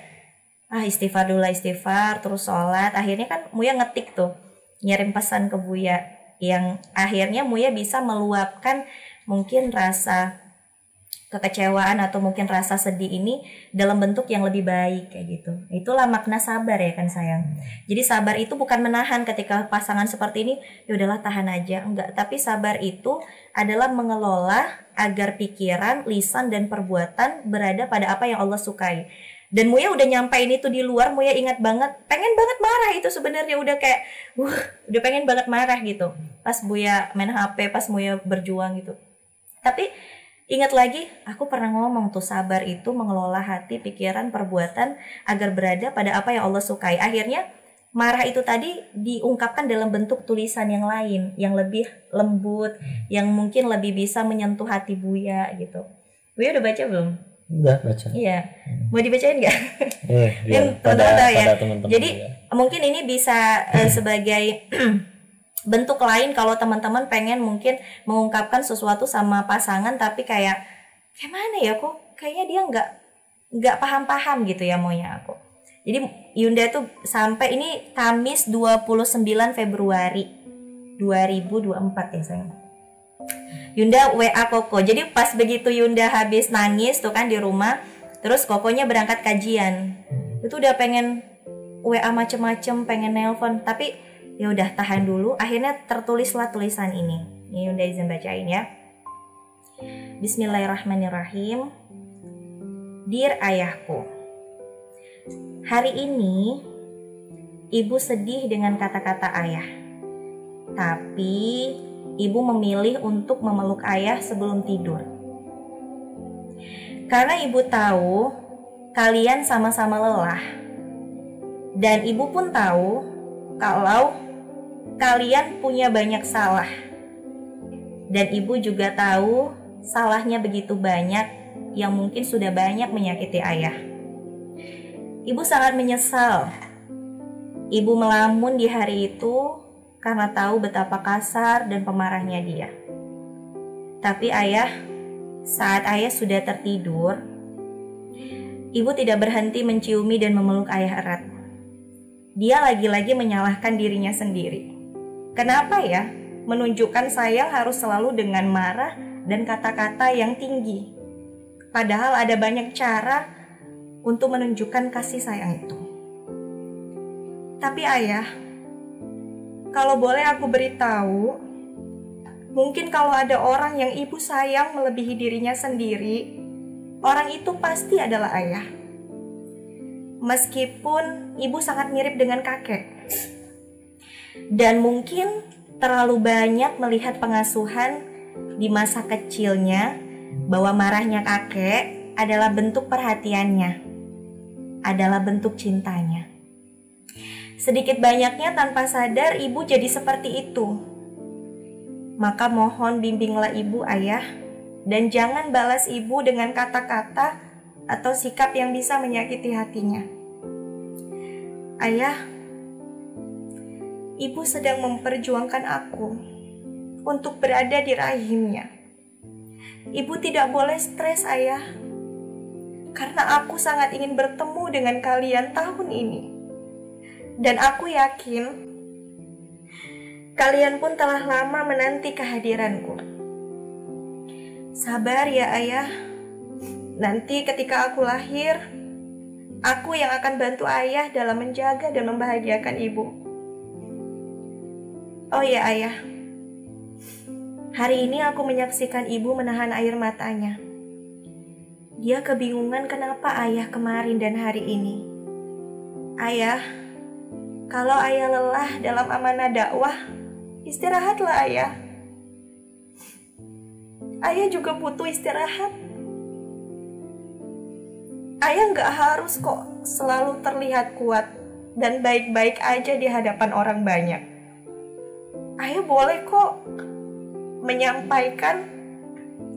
istighfar dulu, istighfar terus sholat. Akhirnya kan Muya ngetik tuh, ngirim pesan ke Buya, yang akhirnya Muya bisa meluapkan mungkin rasa kekecewaan atau mungkin rasa sedih ini dalam bentuk yang lebih baik kayak gitu. Itulah makna sabar ya kan sayang. Jadi sabar itu bukan menahan ketika pasangan seperti ini, ya udahlah tahan aja, enggak. Tapi sabar itu adalah mengelola agar pikiran, lisan dan perbuatan berada pada apa yang Allah sukai. Dan Muya udah nyampein itu di luar, Muya ingat banget, pengen banget marah itu sebenarnya, udah kayak udah pengen banget marah gitu. Pas Buya main HP, pas Muya berjuang gitu. Tapi ingat lagi, aku pernah ngomong tuh, sabar itu mengelola hati, pikiran, perbuatan agar berada pada apa yang Allah sukai. Akhirnya marah itu tadi diungkapkan dalam bentuk tulisan yang lain, yang lebih lembut, yang mungkin lebih bisa menyentuh hati Buya gitu. Buya udah baca belum? Udah baca. Iya. Mau dibacain nggak? Yang pada ya. Teman-teman. Jadi ya. mungkin ini bisa sebagai bentuk lain kalau teman-teman pengen mungkin mengungkapkan sesuatu sama pasangan, tapi kayak mana ya, kok kayaknya dia nggak paham-paham gitu ya maunya aku. Jadi Yunda tuh sampai ini Kamis 29 Februari 2024 ya sayang. Yunda WA Koko. Jadi pas begitu Yunda habis nangis tuh kan di rumah, terus Kokonya berangkat kajian. Itu udah pengen WA macem-macem, pengen nelpon, tapi ya udah tahan dulu. Akhirnya tertulislah tulisan ini. Ini Yunda izin bacain ya. Bismillahirrahmanirrahim. Dear ayahku, hari ini ibu sedih dengan kata-kata ayah. Tapi ibu memilih untuk memeluk ayah sebelum tidur. Karena ibu tahu kalian sama-sama lelah. Dan ibu pun tahu kalau kalian punya banyak salah. Dan ibu juga tahu salahnya begitu banyak yang mungkin sudah banyak menyakiti ayah. Ibu sangat menyesal. Ibu melamun di hari itu karena tahu betapa kasar dan pemarahnya dia. Tapi ayah, saat ayah sudah tertidur, ibu tidak berhenti menciumi dan memeluk ayah erat. Dia lagi-lagi menyalahkan dirinya sendiri. Kenapa ya menunjukkan sayang harus selalu dengan marah dan kata-kata yang tinggi? Padahal ada banyak cara untuk menunjukkan kasih sayang itu. Tapi ayah, kalau boleh aku beritahu, Mungkin kalau ada orang yang ibu sayang melebihi dirinya sendiri, orang itu pasti adalah ayah. Meskipun ibu sangat mirip dengan kakek. Dan mungkin terlalu banyak melihat pengasuhan di masa kecilnya bahwa marahnya kakek adalah bentuk perhatiannya, adalah bentuk cintanya. Sedikit banyaknya tanpa sadar ibu jadi seperti itu. Maka mohon bimbinglah ibu ayah, dan jangan balas ibu dengan kata-kata atau sikap yang bisa menyakiti hatinya. Ayah, ibu sedang memperjuangkan aku untuk berada di rahimnya. Ibu tidak boleh stres ayah, karena aku sangat ingin bertemu dengan kalian tahun ini. Dan aku yakin kalian pun telah lama menanti kehadiranku. Sabar ya ayah. Nanti ketika aku lahir, aku yang akan bantu ayah dalam menjaga dan membahagiakan ibu. Oh ya ayah, hari ini aku menyaksikan ibu menahan air matanya. Dia kebingungan kenapa ayah kemarin dan hari ini. Ayah, kalau ayah lelah dalam amanah dakwah, istirahatlah ayah. Ayah juga butuh istirahat. Ayah gak harus kok selalu terlihat kuat dan baik-baik aja di hadapan orang banyak. Ayah boleh kok menyampaikan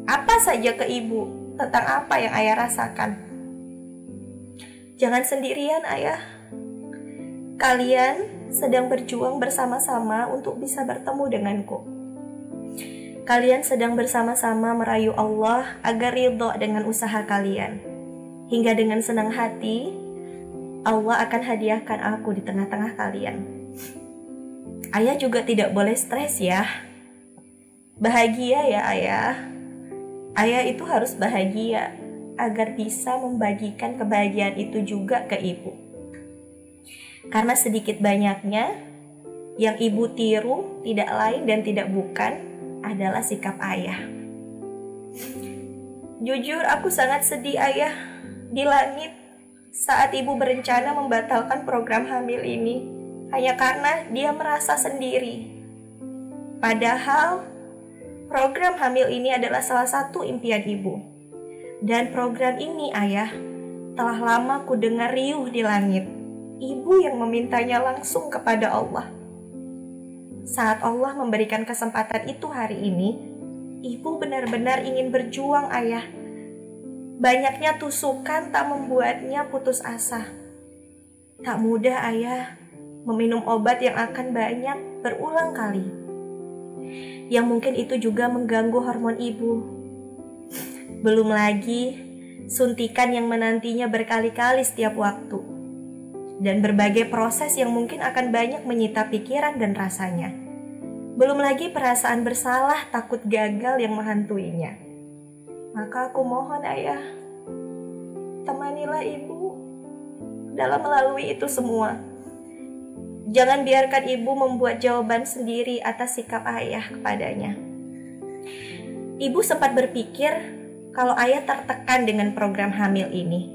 apa saja ke ibu tentang apa yang ayah rasakan. Jangan sendirian ayah. Kalian sedang berjuang bersama-sama untuk bisa bertemu denganku. Kalian sedang bersama-sama merayu Allah agar ridho dengan usaha kalian. Hingga dengan senang hati, Allah akan hadiahkan aku di tengah-tengah kalian. Ayah juga tidak boleh stres ya. Bahagia ya ayah. Ayah itu harus bahagia agar bisa membagikan kebahagiaan itu juga ke ibu. Karena sedikit banyaknya yang ibu tiru tidak lain dan tidak bukan adalah sikap ayah. Jujur aku sangat sedih ayah di langit saat ibu berencana membatalkan program hamil ini hanya karena dia merasa sendiri. Padahal program hamil ini adalah salah satu impian ibu. Dan program ini ayah telah lama ku dengar riuh di langit. Ibu yang memintanya langsung kepada Allah. Saat Allah memberikan kesempatan itu hari ini, ibu benar-benar ingin berjuang ayah. Banyaknya tusukan tak membuatnya putus asa. Tak mudah ayah meminum obat yang akan banyak berulang kali. Yang mungkin itu juga mengganggu hormon ibu. Belum lagi suntikan yang menantinya berkali-kali setiap waktu. Dan berbagai proses yang mungkin akan banyak menyita pikiran dan rasanya. Belum lagi perasaan bersalah, takut gagal yang menghantuinya. Maka aku mohon ayah, temanilah ibu dalam melalui itu semua. Jangan biarkan ibu membuat jawaban sendiri atas sikap ayah kepadanya. Ibu sempat berpikir kalau ayah tertekan dengan program hamil ini.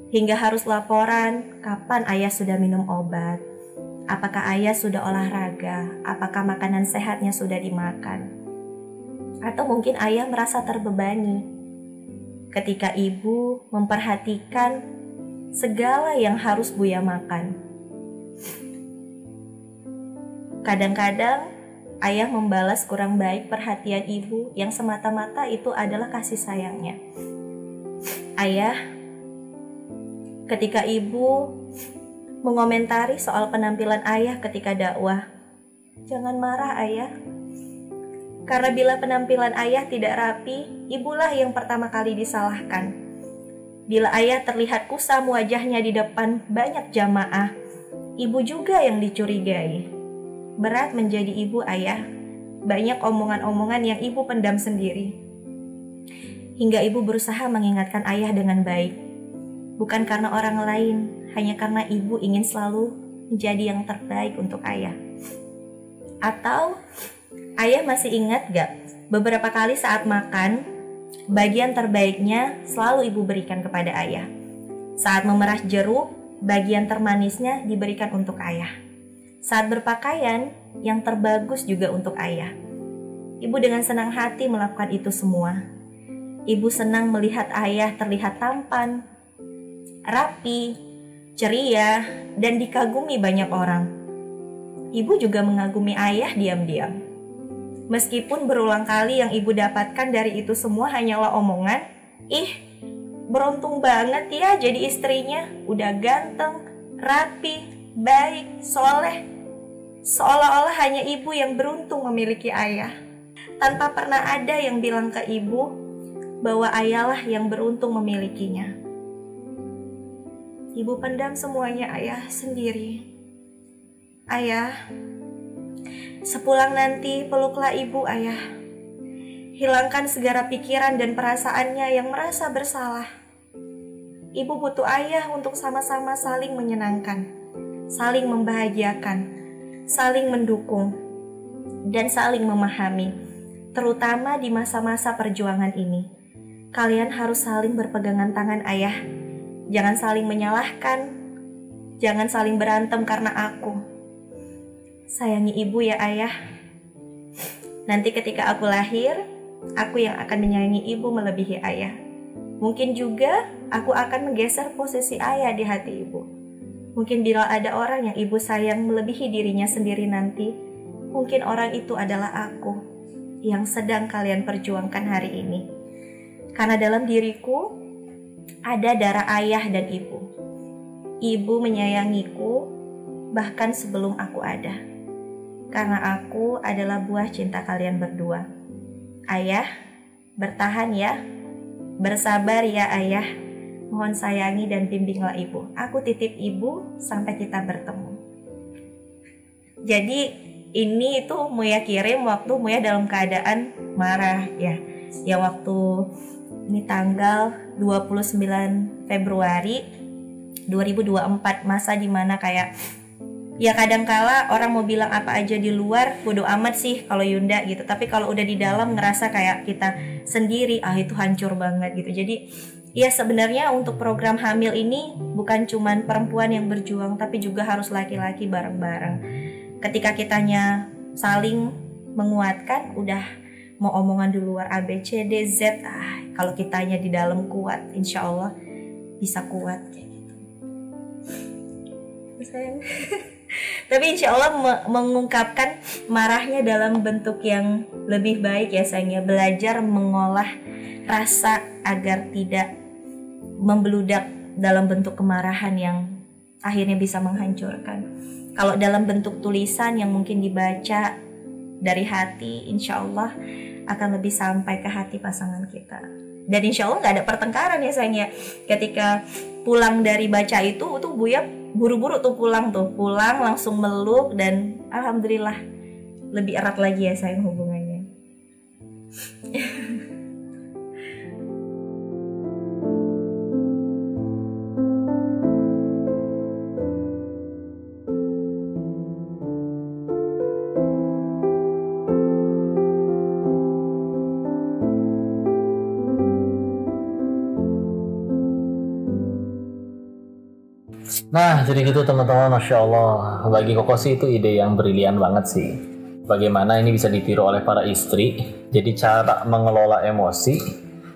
Hingga harus laporan kapan ayah sudah minum obat, apakah ayah sudah olahraga, apakah makanan sehatnya sudah dimakan. Atau mungkin ayah merasa terbebani ketika ibu memperhatikan segala yang harus Buya makan. Kadang-kadang ayah membalas kurang baik perhatian ibu yang semata-mata itu adalah kasih sayangnya. Ayah, ketika ibu mengomentari soal penampilan ayah ketika dakwah, jangan marah ayah. Karena bila penampilan ayah tidak rapi, ibulah yang pertama kali disalahkan. Bila ayah terlihat kusam wajahnya di depan banyak jamaah, ibu juga yang dicurigai. Berat menjadi ibu ayah, banyak omongan-omongan yang ibu pendam sendiri. Hingga ibu berusaha mengingatkan ayah dengan baik. Bukan karena orang lain, hanya karena ibu ingin selalu menjadi yang terbaik untuk ayah. Atau Ayah masih ingat gak? Beberapa kali saat makan, bagian terbaiknya selalu ibu berikan kepada ayah. Saat memerah jeruk, bagian termanisnya diberikan untuk ayah. Saat berpakaian, yang terbagus juga untuk ayah. Ibu dengan senang hati melakukan itu semua. Ibu senang melihat ayah terlihat tampan, rapi, ceria, dan dikagumi banyak orang. Ibu juga mengagumi ayah diam-diam. Meskipun berulang kali yang ibu dapatkan dari itu semua hanyalah omongan, "Ih, beruntung banget ya jadi istrinya, udah ganteng, rapi, baik, soleh." Seolah-olah hanya ibu yang beruntung memiliki ayah. Tanpa pernah ada yang bilang ke ibu bahwa ayahlah yang beruntung memilikinya. Ibu pendam semuanya ayah sendiri. Ayah, sepulang nanti peluklah ibu ayah. Hilangkan segala pikiran dan perasaannya yang merasa bersalah. Ibu butuh ayah untuk sama-sama saling menyenangkan, saling membahagiakan, saling mendukung, dan saling memahami. Terutama di masa-masa perjuangan ini. Kalian harus saling berpegangan tangan ayah. Jangan saling menyalahkan. Jangan saling berantem karena aku. Sayangi ibu ya ayah. Nanti ketika aku lahir, aku yang akan menyayangi ibu melebihi ayah. Mungkin juga aku akan menggeser posisi ayah di hati ibu. Mungkin bila ada orang yang ibu sayang melebihi dirinya sendiri nanti, mungkin orang itu adalah aku yang sedang kalian perjuangkan hari ini. Karena dalam diriku ada darah ayah dan ibu. Ibu menyayangiku bahkan sebelum aku ada. Karena aku adalah buah cinta kalian berdua. Ayah, bertahan ya. Bersabar ya ayah. Mohon sayangi dan bimbinglah ibu. Aku titip ibu sampai kita bertemu. Jadi ini itu Muya kirim waktu Muya dalam keadaan marah ya. Ya waktu ini tanggal 29 Februari 2024, masa dimana kayak ya kadangkala orang mau bilang apa aja di luar bodo amat sih kalau Yunda gitu, tapi kalau udah di dalam ngerasa kayak kita sendiri itu hancur banget gitu. Jadi ya sebenarnya untuk program hamil ini bukan cuman perempuan yang berjuang, tapi juga harus laki-laki bareng-bareng. Ketika kitanya saling menguatkan, udah mau omongan di luar A B C D Z, kalau kitanya di dalam kuat, insya Allah bisa kuat kayak gitu. Sayang. Tapi insya Allah mengungkapkan marahnya dalam bentuk yang lebih baik ya sayangnya. Belajar mengolah rasa agar tidak membeludak dalam bentuk kemarahan yang akhirnya bisa menghancurkan. Kalau dalam bentuk tulisan yang mungkin dibaca dari hati, insya Allah akan lebih sampai ke hati pasangan kita. Dan insya Allah gak ada pertengkaran ya sayangnya. Ketika pulang dari baca itu tuh Buya buru-buru tuh pulang langsung meluk, dan alhamdulillah lebih erat lagi ya sayang hubungannya. Nah, jadi gitu teman-teman, Masya Allah. Bagi Koko sih itu ide yang brilian banget sih. Bagaimana ini bisa ditiru oleh para istri. Jadi cara mengelola emosi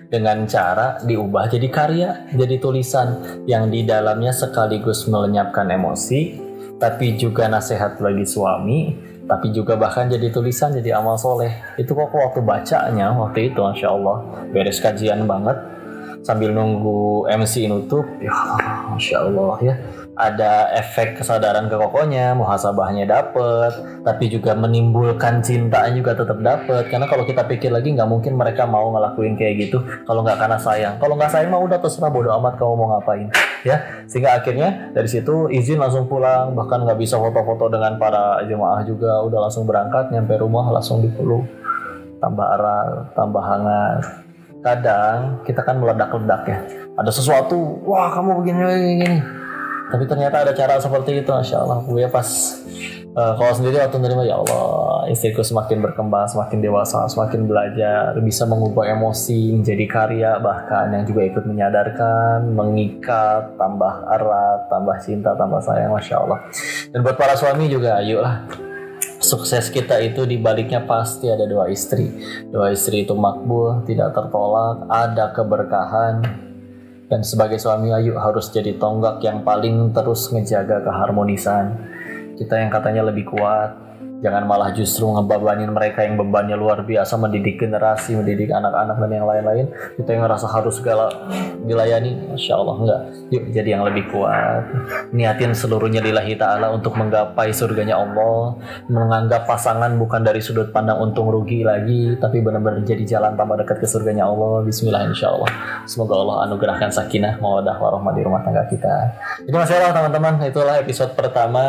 dengan cara diubah jadi karya, jadi tulisan yang di dalamnya sekaligus melenyapkan emosi, tapi juga nasihat bagi suami, tapi juga bahkan jadi tulisan, jadi amal soleh. Itu Koko waktu bacanya waktu itu, Masya Allah, beres kajian banget. Sambil nunggu MC nutup, ya Masya Allah ya, ada efek kesadaran ke Kokonya, muhasabahnya dapet, tapi juga menimbulkan cintanya juga tetap dapet. Karena kalau kita pikir lagi, nggak mungkin mereka mau ngelakuin kayak gitu kalau nggak karena sayang. Kalau nggak sayang mah udah terserah, bodo amat kamu mau ngapain ya. Sehingga akhirnya dari situ izin langsung pulang, bahkan nggak bisa foto-foto dengan para jemaah juga, udah langsung berangkat, nyampe rumah langsung dipeluk, tambah erat, tambah hangat. Kadang kita kan meledak-ledak ya, ada sesuatu, wah kamu begini. Tapi ternyata ada cara seperti itu, Masya Allah. Gue pas Kalau sendiri waktu menerima, ya Allah, istriku semakin berkembang, semakin dewasa, semakin belajar, bisa mengubah emosi menjadi karya, bahkan yang juga ikut menyadarkan, mengikat, tambah erat, tambah cinta, tambah sayang, Masya Allah. Dan buat para suami juga, ayolah, sukses kita itu dibaliknya pasti ada doa istri. Doa istri itu makbul, tidak tertolak, ada keberkahan. Dan sebagai suami, ayo harus jadi tonggak yang paling terus ngejaga keharmonisan. Kita yang katanya lebih kuat, jangan malah justru ngebebanin mereka yang bebannya luar biasa, mendidik generasi, mendidik anak-anak dan yang lain-lain. Kita yang ngerasa harus segala dilayani, Masya Allah, enggak. Yuk jadi yang lebih kuat, niatin seluruhnya lillahi ta'ala untuk menggapai surganya Allah, menganggap pasangan bukan dari sudut pandang untung rugi lagi, tapi benar-benar jadi jalan tambah dekat ke surganya Allah. Bismillah, insya Allah. Semoga Allah anugerahkan sakinah, mawaddah, warahmah di rumah tangga kita. Jadi Masya Allah teman-teman, itulah episode pertama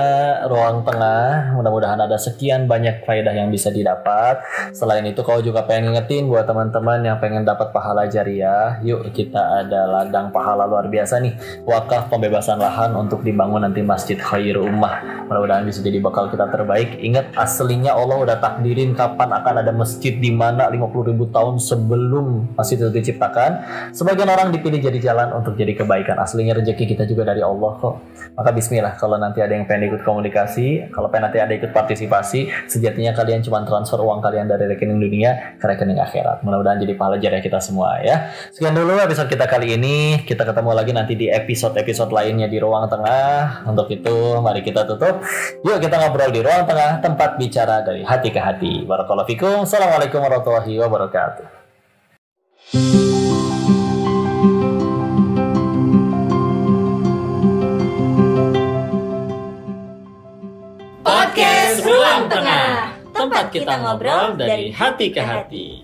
Ruang Tengah. Mudah-mudahan ada sekian banyak faedah yang bisa didapat. Selain itu, kau juga pengen ngingetin buat teman-teman yang pengen dapat pahala jariah, yuk kita ada ladang pahala luar biasa nih, wakaf pembebasan lahan untuk dibangun nanti Masjid Khairul Ummah. Mudah-mudahan bisa jadi bakal kita terbaik. Ingat, aslinya Allah udah takdirin kapan akan ada masjid di mana 50.000 tahun sebelum masjid itu diciptakan. Sebagian orang dipilih jadi jalan untuk jadi kebaikan. Aslinya rezeki kita juga dari Allah kok. Maka bismillah, kalau nanti ada yang pengen ikut komunikasi, kalau pengen nanti ada ikut partisipasi, sejatinya kalian cuma transfer uang kalian dari rekening dunia ke rekening akhirat. Mudah-mudahan jadi pahala jariah kita semua ya. Sekian dulu episode kita kali ini. Kita ketemu lagi nanti di episode-episode lainnya di Ruang Tengah. Untuk itu mari kita tutup. Yuk kita ngobrol di Ruang Tengah, tempat bicara dari hati ke hati. Barakallahu fikum. Assalamualaikum warahmatullahi wabarakatuh. Podcast Ruang Tengah, tempat kita ngobrol dari hati ke hati.